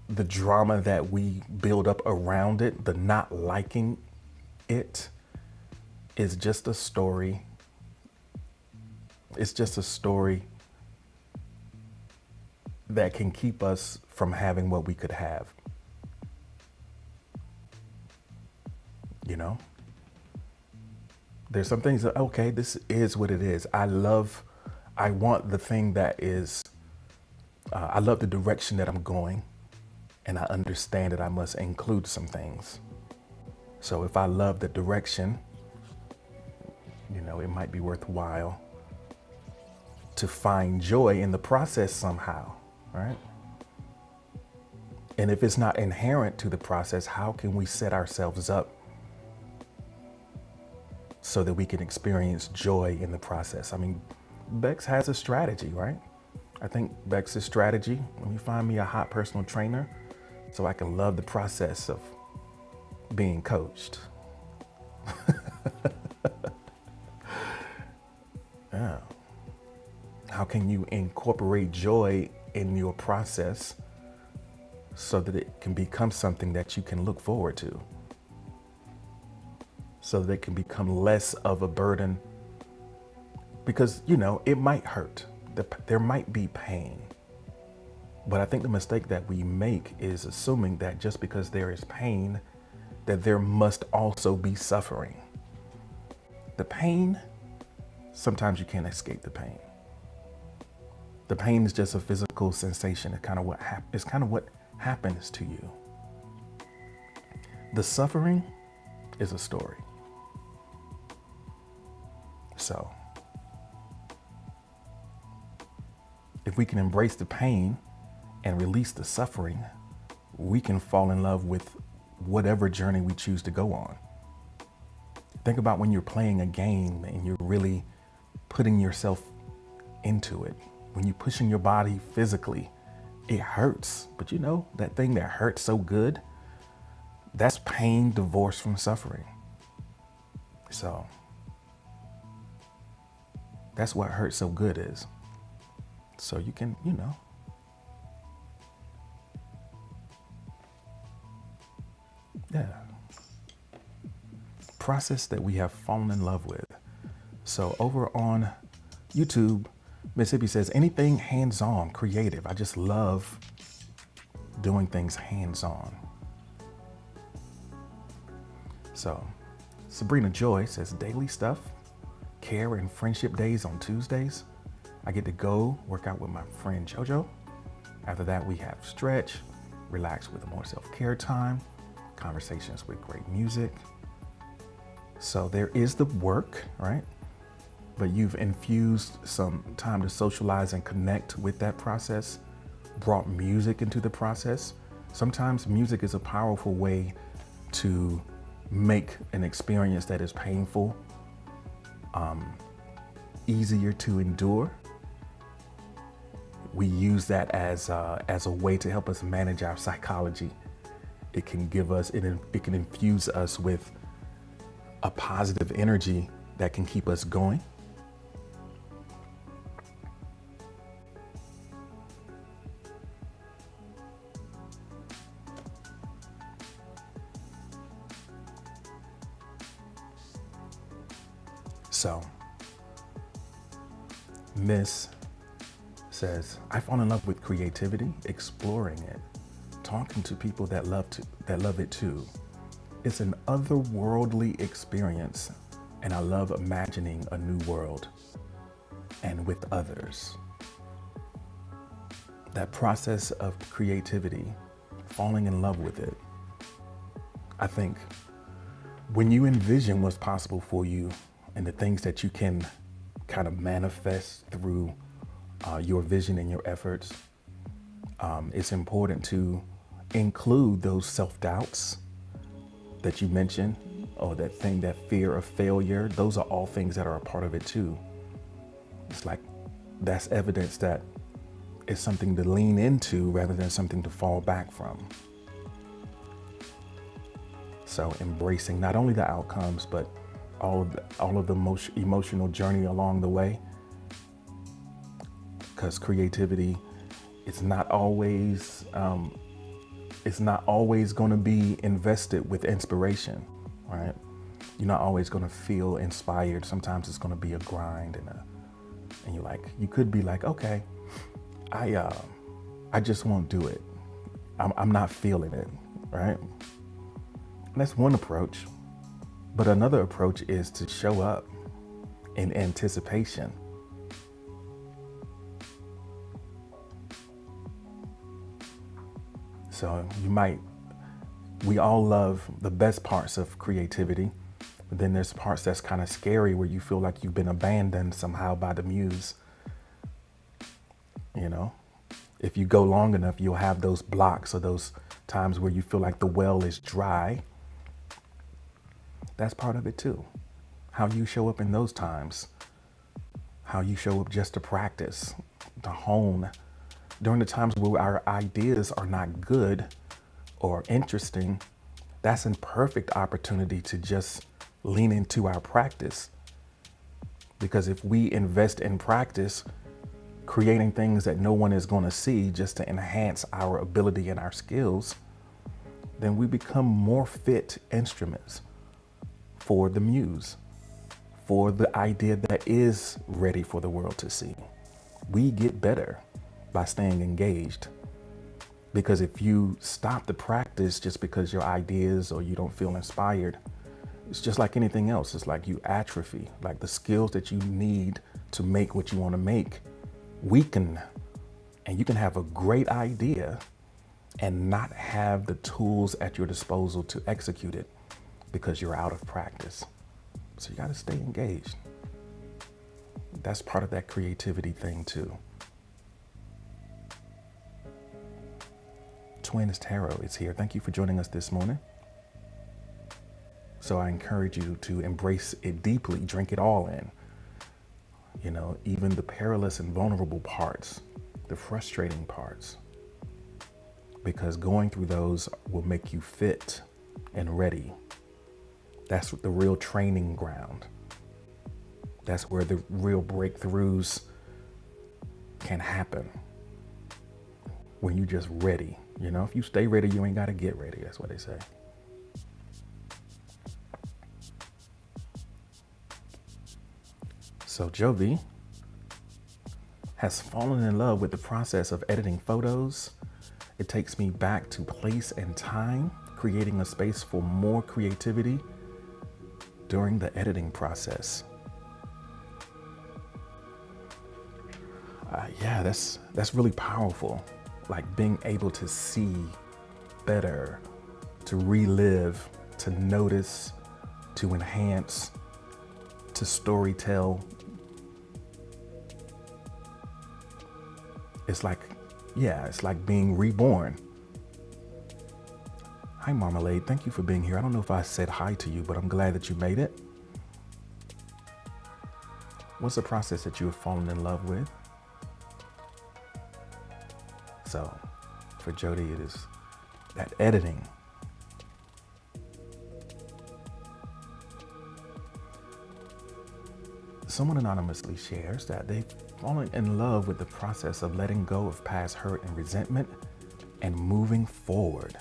the drama that we build up around it, the not liking it, is just a story. It's just a story that can keep us from having what we could have. You know? There's some things that, okay, this is what it is. I want the thing that is, I love the direction that I'm going, and I understand that I must include some things. So if I love the direction, you know, it might be worthwhile to find joy in the process somehow, right? And if it's not inherent to the process, how can we set ourselves up so that we can experience joy in the process? I mean, Bex has a strategy, right? I think Bex's strategy, let me find me a hot personal trainer so I can love the process of being coached. Yeah. How can you incorporate joy in your process so that it can become something that you can look forward to? So that it can become less of a burden, because, you know, it might hurt. There might be pain. But I think the mistake that we make is assuming that just because there is pain, that there must also be suffering. The pain, sometimes you can't escape the pain. The pain is just a physical sensation. It's kind of what happens to you. The suffering is a story. So, if we can embrace the pain and release the suffering, we can fall in love with whatever journey we choose to go on. Think about when you're playing a game and you're really putting yourself into it. When you're pushing your body physically, it hurts. But you know, that thing that hurts so good, that's pain divorced from suffering. So that's what hurts so good is. So you can, you know, yeah, process that we have fallen in love with. So over on YouTube, Mississippi says, anything hands-on, creative. I just love doing things hands-on. So Sabrina Joy says, daily stuff, care and friendship days on Tuesdays. I get to go work out with my friend JoJo. After that, we have stretch, relax with more self-care time, conversations with great music. So there is the work, right? But you've infused some time to socialize and connect with that process, brought music into the process. Sometimes music is a powerful way to make an experience that is painful easier to endure. We use that as a way to help us manage our psychology. It can give us, it can infuse us with a positive energy that can keep us going. So, Miss says, I fall in love with creativity, exploring it, talking to people that love it too. It's an otherworldly experience, and I love imagining a new world and with others. That process of creativity, falling in love with it, I think When you envision what's possible for you and the things that you can kind of manifest through your vision and your efforts, it's important to include those self-doubts that you mentioned, or that thing, that fear of failure. Those are all things that are a part of it too. It's like that's evidence that it's something to lean into rather than something to fall back from. So embracing not only the outcomes, but all of the emotional journey along the way, because creativity, it's not always going to be invested with inspiration, right? You're not always going to feel inspired. Sometimes it's going to be a grind, and you could be like, okay, I just won't do it. I'm not feeling it, right? And that's one approach. But another approach is to show up in anticipation. So we all love the best parts of creativity, but then there's parts that's kind of scary where you feel like you've been abandoned somehow by the muse. You know, if you go long enough, you'll have those blocks or those times where you feel like the well is dry. That's part of it too. How you show up in those times, how you show up just to practice, to hone. During the times where our ideas are not good or interesting, that's a perfect opportunity to just lean into our practice. Because if we invest in practice, creating things that no one is going to see just to enhance our ability and our skills, then we become more fit instruments for the muse, for the idea that is ready for the world to see. We get better by staying engaged. Because if you stop the practice just because your ideas or you don't feel inspired, it's just like anything else. It's like you atrophy, like the skills that you need to make what you want to make weaken. And you can have a great idea and not have the tools at your disposal to execute it because you're out of practice. So you got to stay engaged. That's part of that creativity thing too. Twins Tarot is here. Thank you for joining us this morning. So I encourage you to embrace it deeply, drink it all in. You know, even the perilous and vulnerable parts, the frustrating parts, because going through those will make you fit and ready. That's the real training ground. That's where the real breakthroughs can happen. When you just ready. You know, if you stay ready, you ain't got to get ready. That's what they say. So Jovi has fallen in love with the process of editing photos. It takes me back to place and time, creating a space for more creativity during the editing process. Yeah, that's really powerful. Like being able to see better, to relive, to notice, to enhance, to storytell. It's like being reborn. Hi, Marmalade. Thank you for being here. I don't know if I said hi to you, but I'm glad that you made it. What's the process that you have fallen in love with? So for Jody, it is that editing. Someone anonymously shares that they've fallen in love with the process of letting go of past hurt and resentment and moving forward.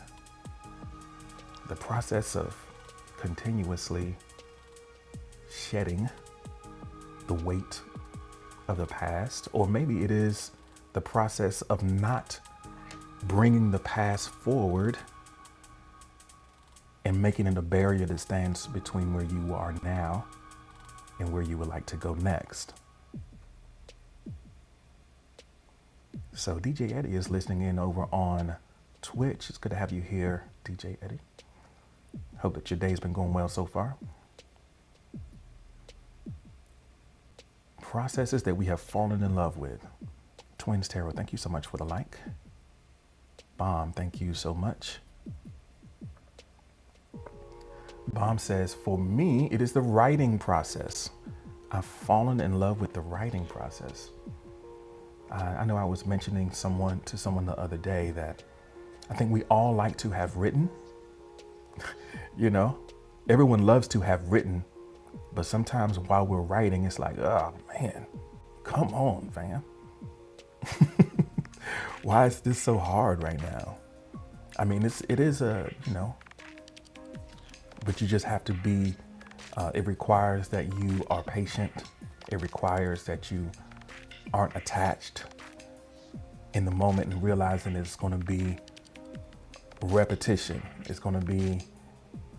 The process of continuously shedding the weight of the past, or maybe it is the process of not bringing the past forward and making it a barrier that stands between where you are now and where you would like to go next. So DJ Eddie is listening in over on Twitch. It's good to have you here, DJ Eddie. Hope that your day's been going well so far. Processes that we have fallen in love with. Twins Tarot, thank you so much for the like. Bomb, thank you so much. Bomb says, for me, it is the writing process. I've fallen in love with the writing process. I know I was mentioning to someone the other day that I think we all like to have written. You know, everyone loves to have written, but sometimes while we're writing, it's like, oh man, come on, fam. Why is this so hard right now? I mean, it is but you just have to be, it requires that you are patient. It requires that you aren't attached in the moment and realizing it's going to be repetition. It's going to be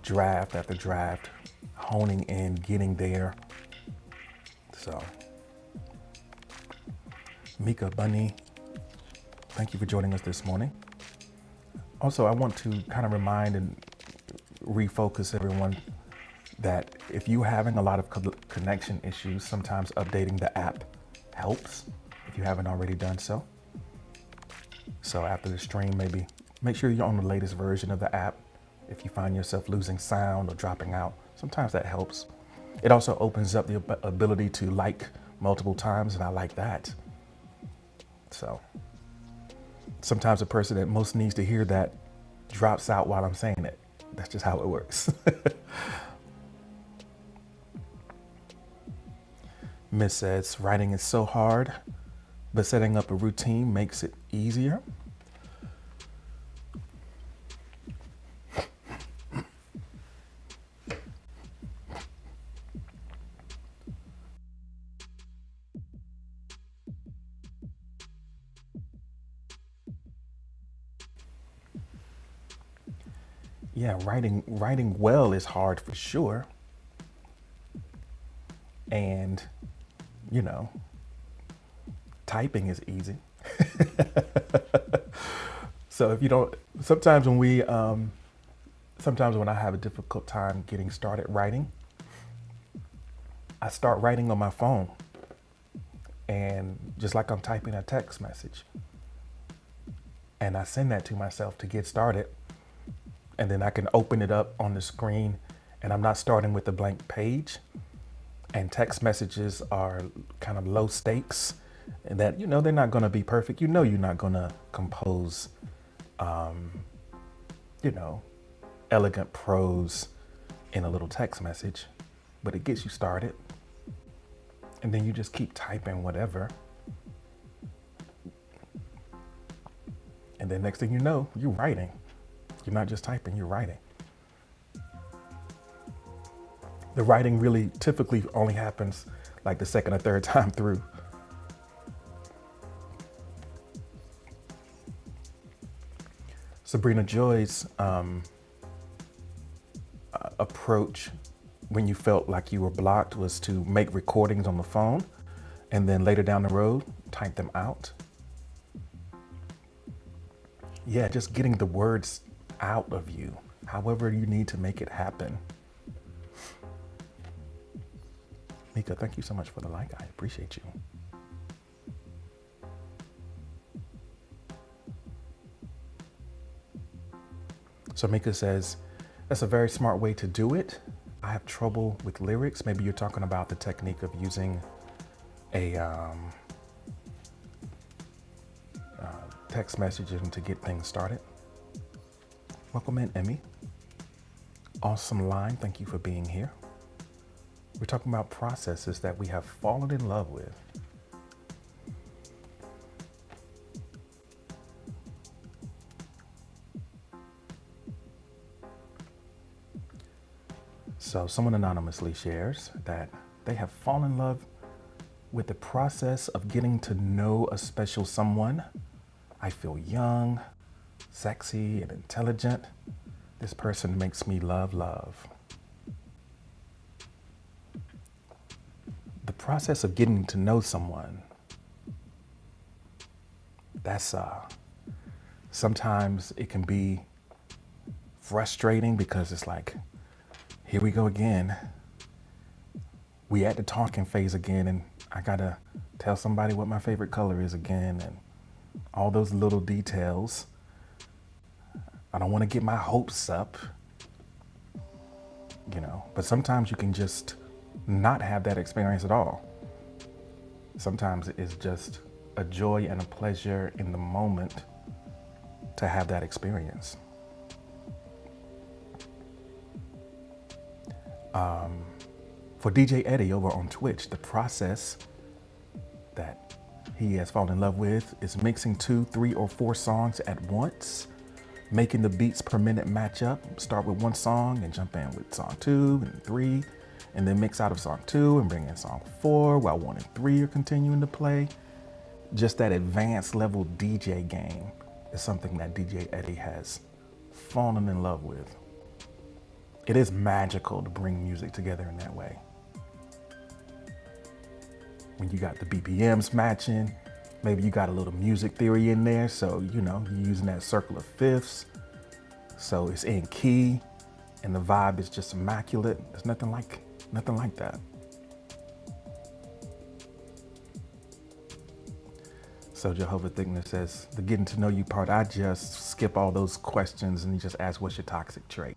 draft after draft, honing in, getting there. So, Mika Bunny, thank you for joining us this morning. Also, I want to kind of remind and refocus everyone that if you're having a lot of connection issues, sometimes updating the app helps if you haven't already done so. So after the stream, maybe make sure you're on the latest version of the app. If you find yourself losing sound or dropping out, sometimes that helps. It also opens up the ability to like multiple times, and I like that. So sometimes the person that most needs to hear that drops out while I'm saying it. That's just how it works. Miss says, writing is so hard, but setting up a routine makes it easier. Yeah, writing well is hard for sure. And, you know, typing is easy. So if you don't, sometimes when I have a difficult time getting started writing, I start writing on my phone, and just like I'm typing a text message, and I send that to myself to get started, and then I can open it up on the screen, and I'm not starting with a blank page. And text messages are kind of low stakes, and that, you know, they're not going to be perfect. You know, you're not going to compose, elegant prose in a little text message, but it gets you started. And then you just keep typing whatever. And then next thing you know, you're writing. You're not just typing, you're writing. The writing really typically only happens like the second or third time through. Sabrina Joy's approach when you felt like you were blocked was to make recordings on the phone and then later down the road, type them out. Yeah, just getting the words out of you, however you need to make it happen. Mika, thank you so much for the like. I appreciate you. So Mika says, that's a very smart way to do it. I have trouble with lyrics. Maybe you're talking about the technique of using a text messaging to get things started. Welcome in, Emmy. Awesome line. Thank you for being here. We're talking about processes that we have fallen in love with. So someone anonymously shares that they have fallen in love with the process of getting to know a special someone. I feel young, sexy, and intelligent. This person makes me love. The process of getting to know someone, that's sometimes it can be frustrating because it's like, here we go again. We at the talking phase again, and I gotta tell somebody what my favorite color is again, and all those little details. I don't want to get my hopes up, but sometimes you can just not have that experience at all. Sometimes it's just a joy and a pleasure in the moment to have that experience. For DJ Eddie over on Twitch, the process that he has fallen in love with is mixing 2, 3, or 4 songs at once, making the beats per minute match up. Start with one song and jump in with song 2 and 3, and then mix out of song 2 and bring in song 4 while 1 and 3 are continuing to play. Just that advanced level DJ game is something that DJ Eddie has fallen in love with. It is magical to bring music together in that way. When you got the BPMs matching, maybe you got a little music theory in there. So, you're using that circle of fifths. So it's in key and the vibe is just immaculate. There's nothing like that. So Jehovah Thickness says, the getting to know you part, I just skip all those questions and you just ask, what's your toxic trait?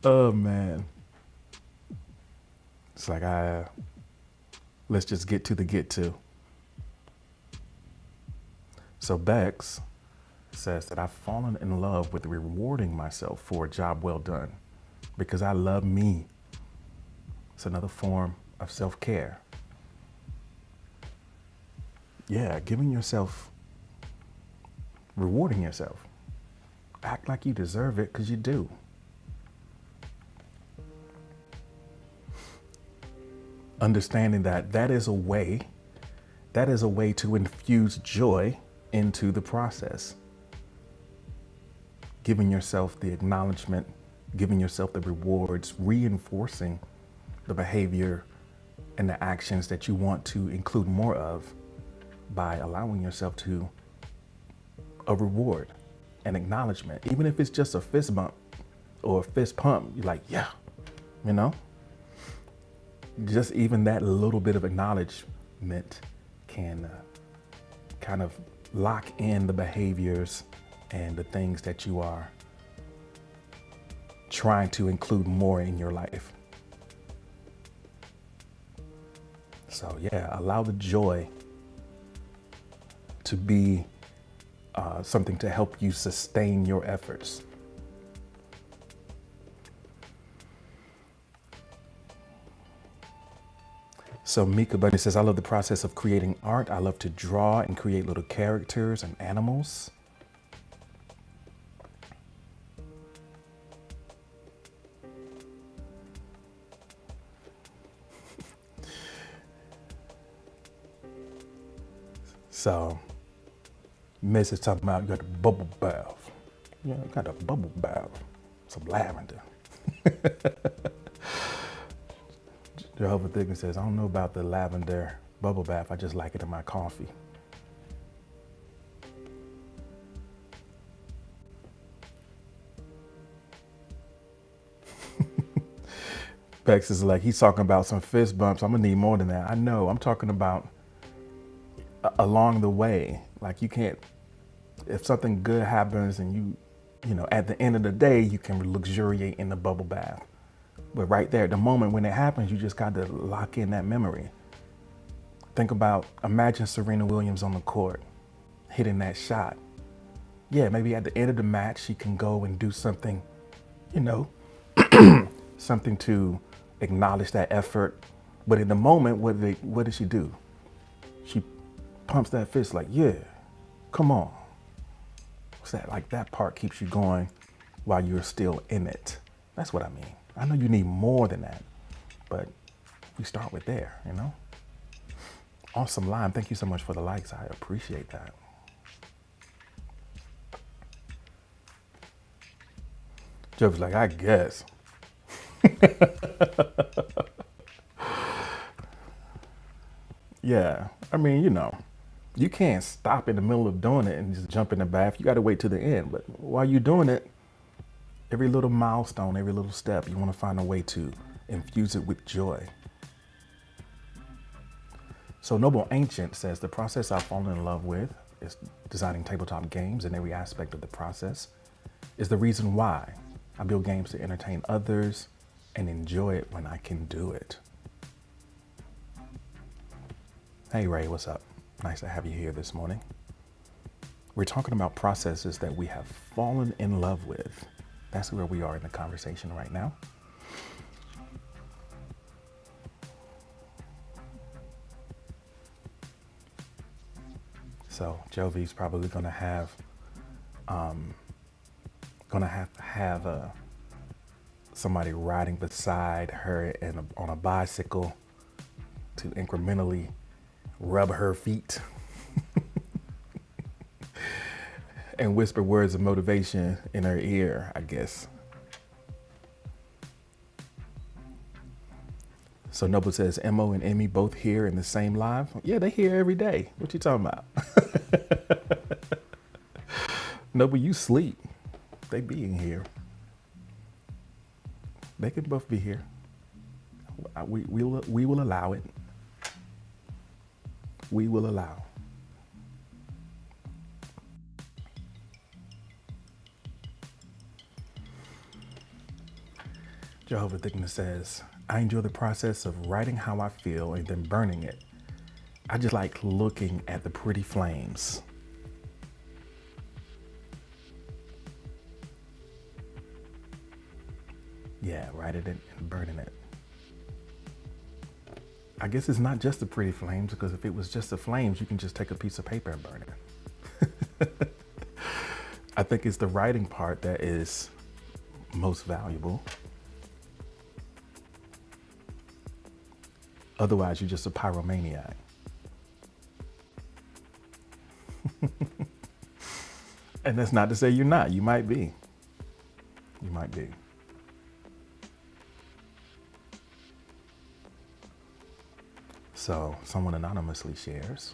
Oh man. It's like, let's just get to. So Bex says that I've fallen in love with rewarding myself for a job well done because I love me. It's another form of self-care. Yeah, rewarding yourself. Act like you deserve it because you do. Understanding that is a way to infuse joy into the process. Giving yourself the acknowledgement, giving yourself the rewards, reinforcing the behavior and the actions that you want to include more of by allowing yourself to a reward, an acknowledgement. Even if it's just a fist bump or a fist pump, you're like, yeah, just even that little bit of acknowledgement can kind of lock in the behaviors and the things that you are trying to include more in your life. So yeah, allow the joy to be something to help you sustain your efforts. So Mika Bunny says, I love the process of creating art. I love to draw and create little characters and animals. So Miss is talking about you got a bubble bath. Yeah, you got a bubble bath. Some lavender. Jehovah Thickness says, I don't know about the lavender bubble bath. I just like it in my coffee. Bex is like, he's talking about some fist bumps. I'm gonna need more than that. I know, I'm talking about along the way. Like you can't, if something good happens and you know, at the end of the day, you can luxuriate in the bubble bath. But right there, the moment when it happens, you just got to lock in that memory. Imagine Serena Williams on the court, hitting that shot. Yeah, maybe at the end of the match, she can go and do something, something to acknowledge that effort. But in the moment, what did she do? She pumps that fist like, yeah, come on. What's that? Like that part keeps you going while you're still in it. That's what I mean. I know you need more than that, but we start with there, Awesome Lime, thank you so much for the likes. I appreciate that. Jeff's like, I guess. Yeah, I mean, You can't stop in the middle of doing it and just jump in the bath. You got to wait to the end. But while you're doing it, every little milestone, every little step, you want to find a way to infuse it with joy. So Noble Ancient says, the process I've fallen in love with is designing tabletop games, and every aspect of the process is the reason why I build games to entertain others and enjoy it when I can do it. Hey Ray, what's up? Nice to have you here this morning. We're talking about processes that we have fallen in love with. That's where we are in the conversation right now. So Jovi's probably going to have somebody riding beside her on a bicycle to incrementally rub her feet and whisper words of motivation in her ear, I guess. So Noble says, Mo and Emmy both here in the same live? Yeah, they here every day. What you talking about? Noble, you sleep. They be in here. They can both be here. We will allow it. We will allow. Jehovah Thickness says, I enjoy the process of writing how I feel and then burning it. I just like looking at the pretty flames. Yeah, writing it and burning it. I guess it's not just the pretty flames, because if it was just the flames, you can just take a piece of paper and burn it. I think it's the writing part that is most valuable. Otherwise, you're just a pyromaniac. And that's not to say you're not. You might be. You might be. So someone anonymously shares,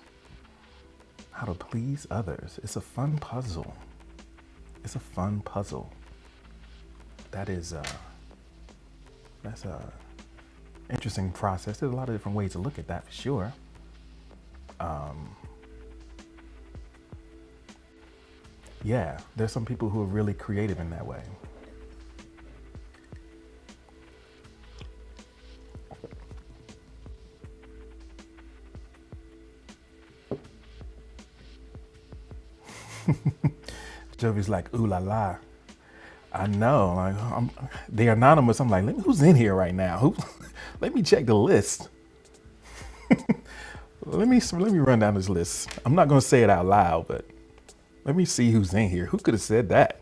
how to please others. It's a fun puzzle. It's a fun puzzle. That's a interesting process. There's a lot of different ways to look at that for sure. Yeah, there's some people who are really creative in that way. Jovi's like, ooh la la. I know, like they're anonymous. I'm like, who's in here right now? Let me check the list. let me run down this list. I'm not gonna say it out loud, but let me see who's in here. Who could have said that?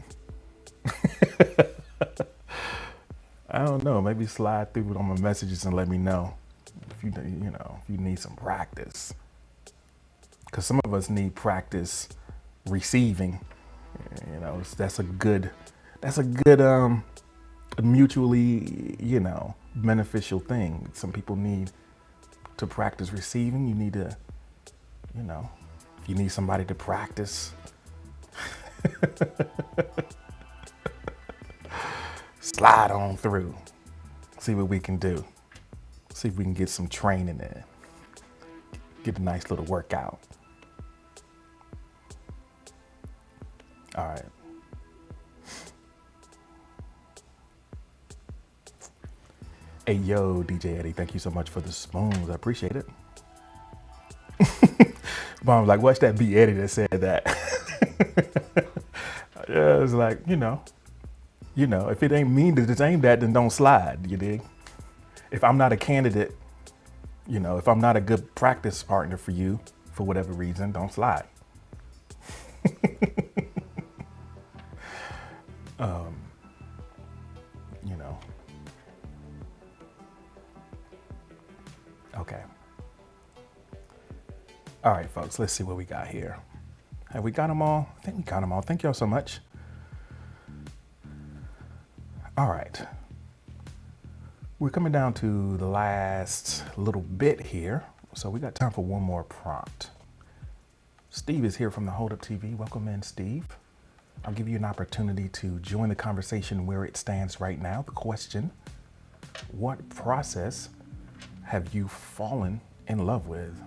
I don't know. Maybe slide through on my messages and let me know if you need some practice. Because some of us need practice receiving. That's a good mutually, beneficial thing. Some people need to practice receiving. You need to, if you need somebody to practice, slide on through. See what we can do. See if we can get some training in. Get a nice little workout. All right. Hey, yo, DJ Eddie, thank you so much for the spoons. I appreciate it. Mom's like, watch that be Eddie that said that. Yeah, it's like, if it ain't mean that it's aimed at, then don't slide, you dig? If I'm not a candidate, if I'm not a good practice partner for you, for whatever reason, don't slide. Okay. All right, folks, let's see what we got here. Have we got them all? I think we got them all. Thank y'all so much. All right. We're coming down to the last little bit here. So we got time for one more prompt. Steve is here from the Hold Up TV. Welcome in, Steve. I'll give you an opportunity to join the conversation where it stands right now. The question, what process have you fallen in love with?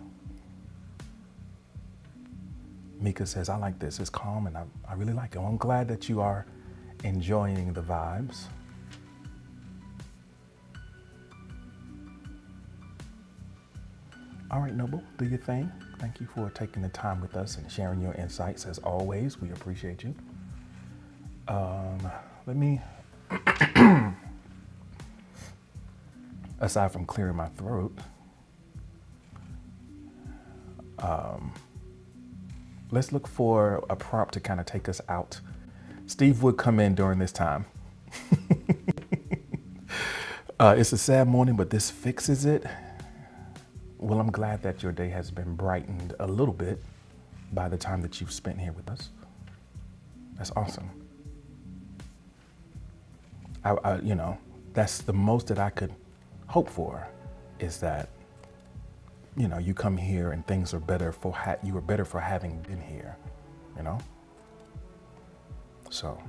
Mika says, I like this. It's calm and I really like it. Well, I'm glad that you are enjoying the vibes. All right, Noble, do your thing. Thank you for taking the time with us and sharing your insights. As always, we appreciate you. Let me, aside from clearing my throat, let's look for a prompt to kind of take us out. Steve would come in during this time. It's a sad morning, but this fixes it. Well, I'm glad that your day has been brightened a little bit by the time that you've spent here with us. That's awesome. That's the most that I could hope for, is that, you come here and things are better you were better for having been here, So.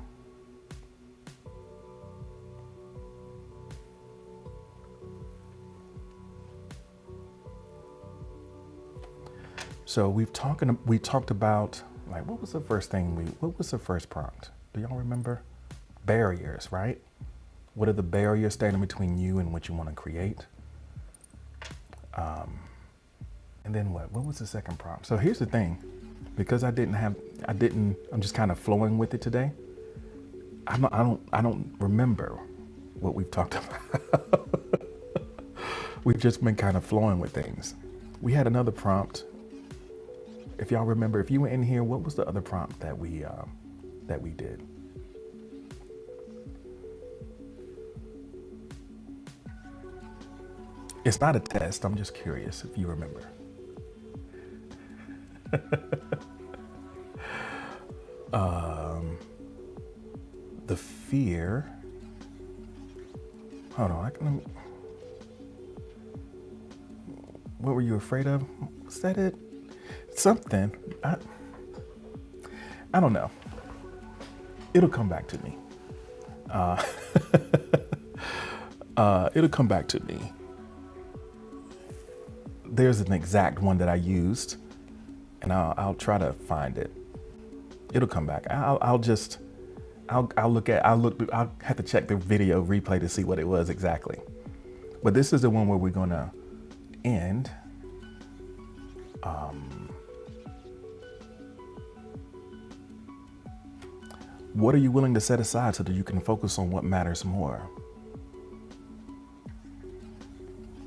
So we talked about, like, what was the first prompt? Do y'all remember? Barriers, right? What are the barriers standing between you and what you want to create? And then what was the second prompt? So here's the thing, because I'm just kind of flowing with it today. I don't remember what we've talked about. We've just been kind of flowing with things. We had another prompt. If y'all remember, if you were in here, what was the other prompt that we did? It's not a test. I'm just curious if you remember. The fear. Hold on. What were you afraid of? Was that it? Something. I don't know. It'll come back to me. It'll come back to me. There's an exact one that I used, and I'll try to find it. It'll come back. I'll have to check the video replay to see what it was exactly. But this is the one where we're gonna end. What are you willing to set aside so that you can focus on what matters more?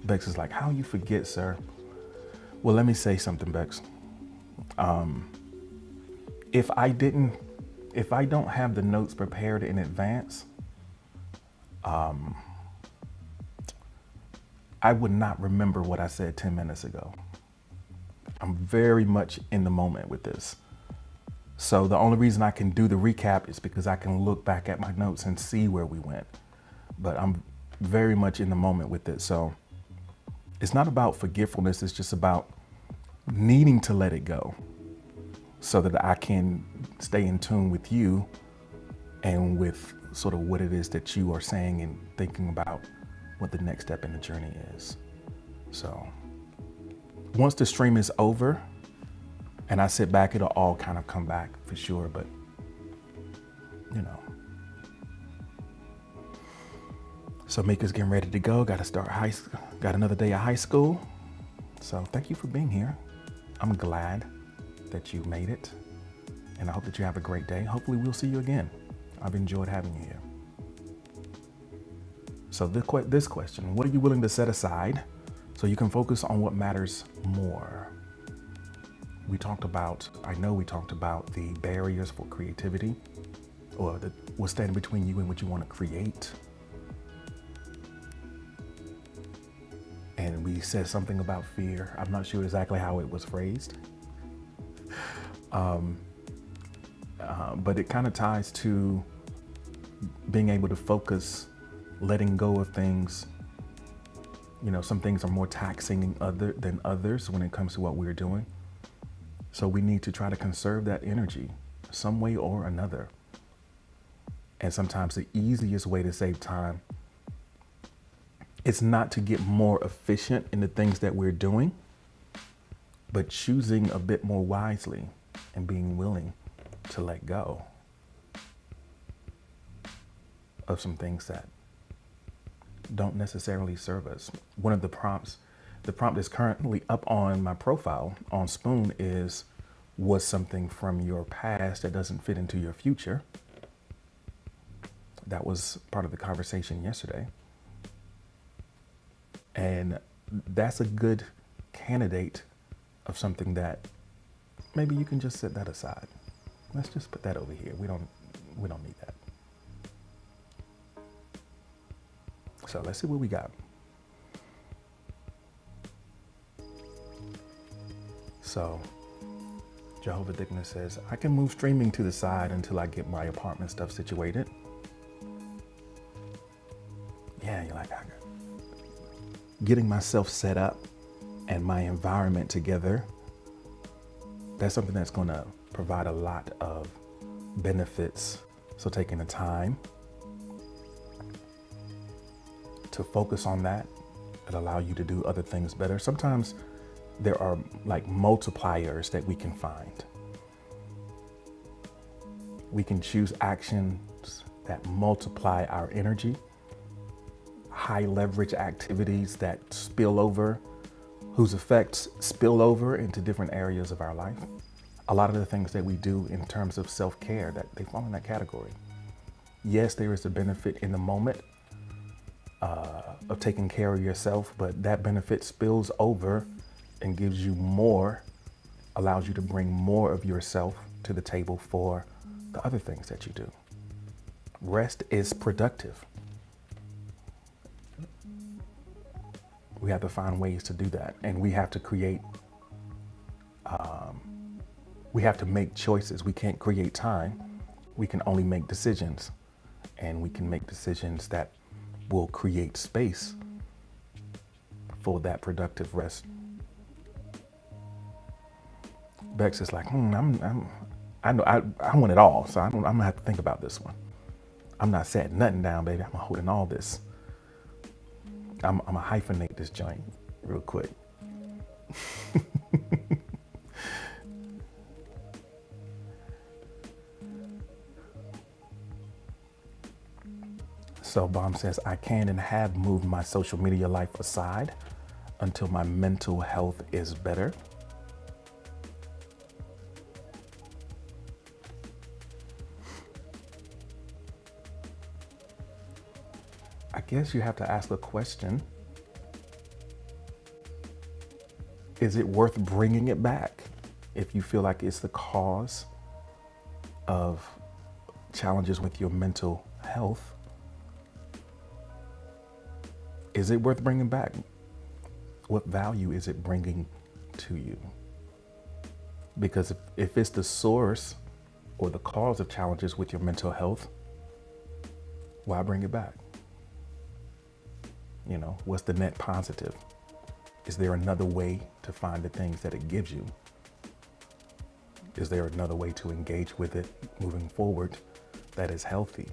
Bex is like, how you forget, sir? Well, let me say something, Bex. If I don't have the notes prepared in advance, I would not remember what I said 10 minutes ago. I'm very much in the moment with this. So the only reason I can do the recap is because I can look back at my notes and see where we went. But I'm very much in the moment with it. So it's not about forgetfulness. It's just about needing to let it go so that I can stay in tune with you and with sort of what it is that you are saying and thinking about what the next step in the journey is. So once the stream is over and I sit back, it'll all kind of come back for sure. But, So Mika's getting ready to go. Got another day of high school. So thank you for being here. I'm glad that you made it. And I hope that you have a great day. Hopefully we'll see you again. I've enjoyed having you here. So this question, what are you willing to set aside so you can focus on what matters more? I know we talked about the barriers for creativity, or what's standing between you and what you want to create. And we said something about fear. I'm not sure exactly how it was phrased. But it kind of ties to being able to focus, letting go of things. Some things are more taxing than others when it comes to what we're doing. So we need to try to conserve that energy some way or another. And sometimes the easiest way to save time is not to get more efficient in the things that we're doing, but choosing a bit more wisely and being willing to let go of some things that don't necessarily serve us. One of the prompt is currently up on my profile on Spoon is, what's something from your past that doesn't fit into your future? That was part of the conversation yesterday. And that's a good candidate of something that maybe you can just set that aside. Let's just put that over here. We don't need that. So let's see what we got. So Jehovah Dickness says, I can move streaming to the side until I get my apartment stuff situated. Yeah, you're like, getting myself set up and my environment together. That's something that's going to provide a lot of benefits. So taking the time to focus on that, it allow you to do other things better. Sometimes there are like multipliers that we can find. We can choose actions that multiply our energy, high leverage activities that spill over, whose effects spill over into different areas of our life. A lot of the things that we do in terms of self-care, that they fall in that category. Yes, there is a benefit in the moment of taking care of yourself, but that benefit spills over and gives you more, allows you to bring more of yourself to the table for the other things that you do. Rest is productive. We have to find ways to do that. And we have to create, we have to make choices. We can't create time. We can only make decisions. And we can make decisions that will create space for that productive rest. Bex is like, I know I want it all, so I'm gonna have to think about this one. I'm not setting nothing down, baby. I'm holding all this. I'm gonna hyphenate this joint real quick. So Bomb says, I can and have moved my social media life aside until my mental health is better. I guess you have to ask the question, is it worth bringing it back if you feel like it's the cause of challenges with your mental health? Is it worth bringing back? What value is it bringing to you? Because if it's the source or the cause of challenges with your mental health, why bring it back? You know, what's the net positive? Is there another way to find the things that it gives you? Is there another way to engage with it moving forward that is healthy?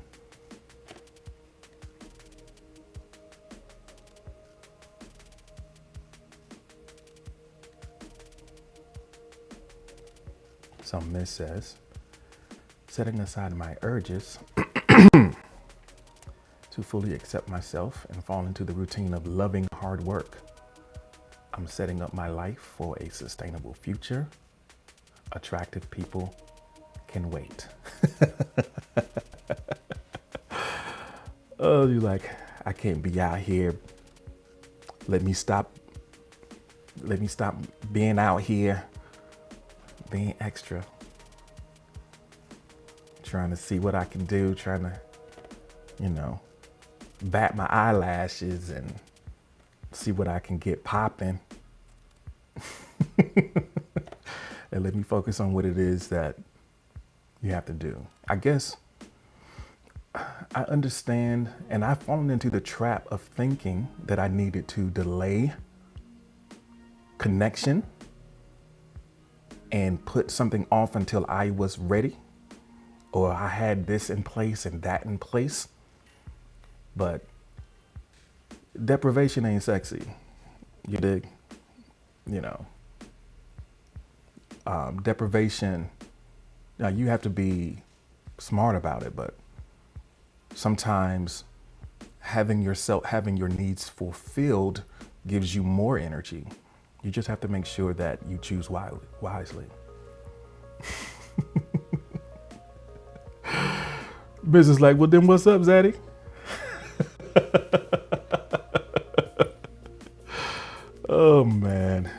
So Miss says, setting aside my urges to fully accept myself and fall into the routine of loving hard work. I'm setting up my life for a sustainable future. Attractive people can wait. Oh, you're like, I can't be out here. Let me stop being out here, being extra. Trying to see what I can do, trying to, bat my eyelashes and see what I can get popping. And let me focus on what it is that you have to do. I guess I understand, and I've fallen into the trap of thinking that I needed to delay connection and put something off until I was ready, or I had this in place and that in place. But deprivation ain't sexy. You dig? You know, deprivation, now you have to be smart about it, but sometimes having your needs fulfilled gives you more energy. You just have to make sure that you choose wisely. Business like, well, then what's up, Zaddy? Oh, man.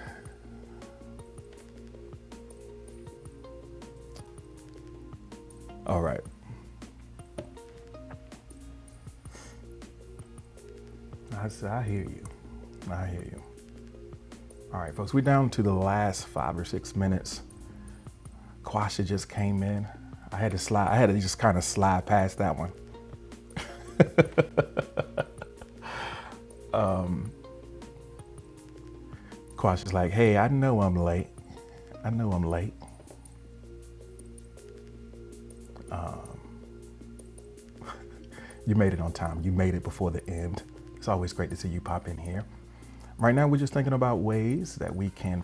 All right. I hear you. I hear you. All right, folks, we're down to the last 5 or 6 minutes. Quasha just came in. I had to just kind of slide past that one. Quasha's like, hey, I know I'm late. You made it on time. You made it before the end. It's always great to see you pop in here. Right now, we're just thinking about ways that we can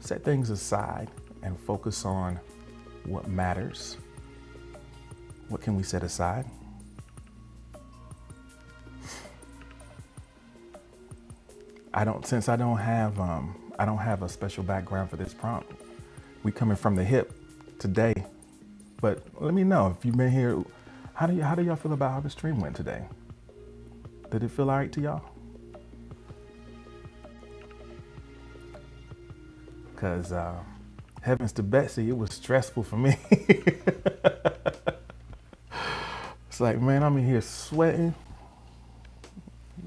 set things aside and focus on what matters. What can we set aside? I don't have a special background for this prompt. We coming from the hip today, but let me know if you've been here. How do y'all feel about how the stream went today? Did it feel all right to y'all? Because heavens to Betsy, it was stressful for me. It's like, man, I'm in here sweating.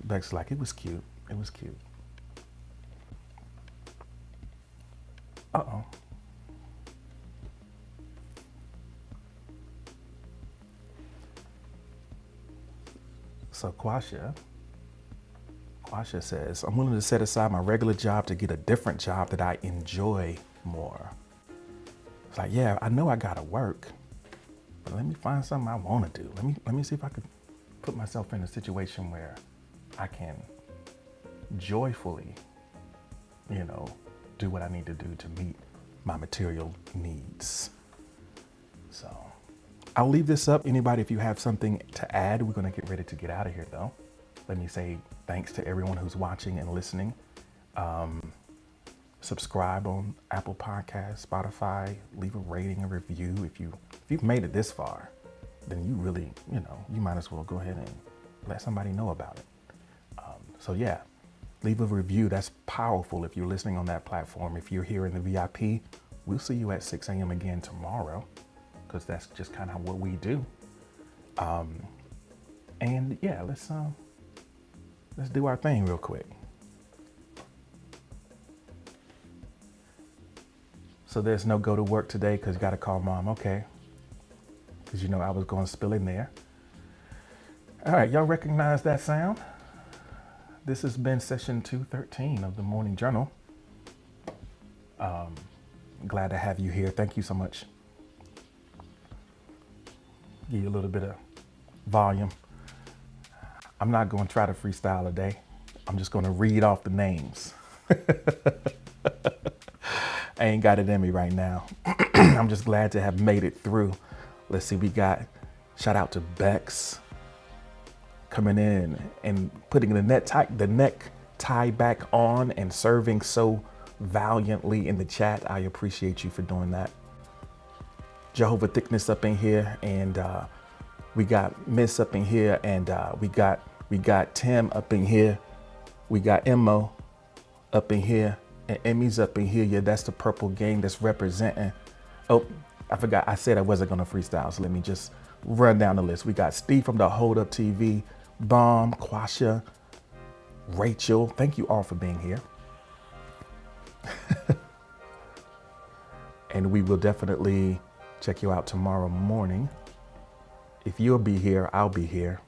Beck's like, it was cute. It was cute. Uh-oh. So Quasha says, I'm willing to set aside my regular job to get a different job that I enjoy more. It's like, yeah, I know I gotta work, but let me find something I wanna do. Let me see if I could put myself in a situation where I can joyfully, do what I need to do to meet my material needs. So I'll leave this up. Anybody, if you have something to add, we're gonna get ready to get out of here though. Let me say thanks to everyone who's watching and listening. Subscribe on Apple Podcasts, Spotify, leave a rating and review. If you've made it this far, then you really, you might as well go ahead and let somebody know about it. So yeah, leave a review. That's powerful if you're listening on that platform. If you're here in the VIP, we'll see you at 6 a.m. again tomorrow, because that's just kind of what we do. And yeah, let's do our thing real quick. So there's no go to work today because you got to call mom. Okay. Because I was going to spill in there. All right. Y'all recognize that sound? This has been session 213 of the Morning Journal. Glad to have you here. Thank you so much. Give you a little bit of volume. I'm not going to try to freestyle today. I'm just going to read off the names. I ain't got it in me right now. I'm just glad to have made it through. Let's see, we got shout out to Bex coming in and putting the neck tie back on and serving so valiantly in the chat. I appreciate you for doing that. Jehovah Thickness up in here, and we got Miss up in here, and we got Tim up in here. We got Mo up in here, and Emmy's up in here. Yeah, that's the purple gang that's representing. Oh, I forgot. I said I wasn't gonna freestyle, so let me just run down the list. We got Steve from the Hold Up TV, Bomb, Quasha, Rachel. Thank you all for being here. And we will definitely check you out tomorrow morning. If you'll be here, I'll be here.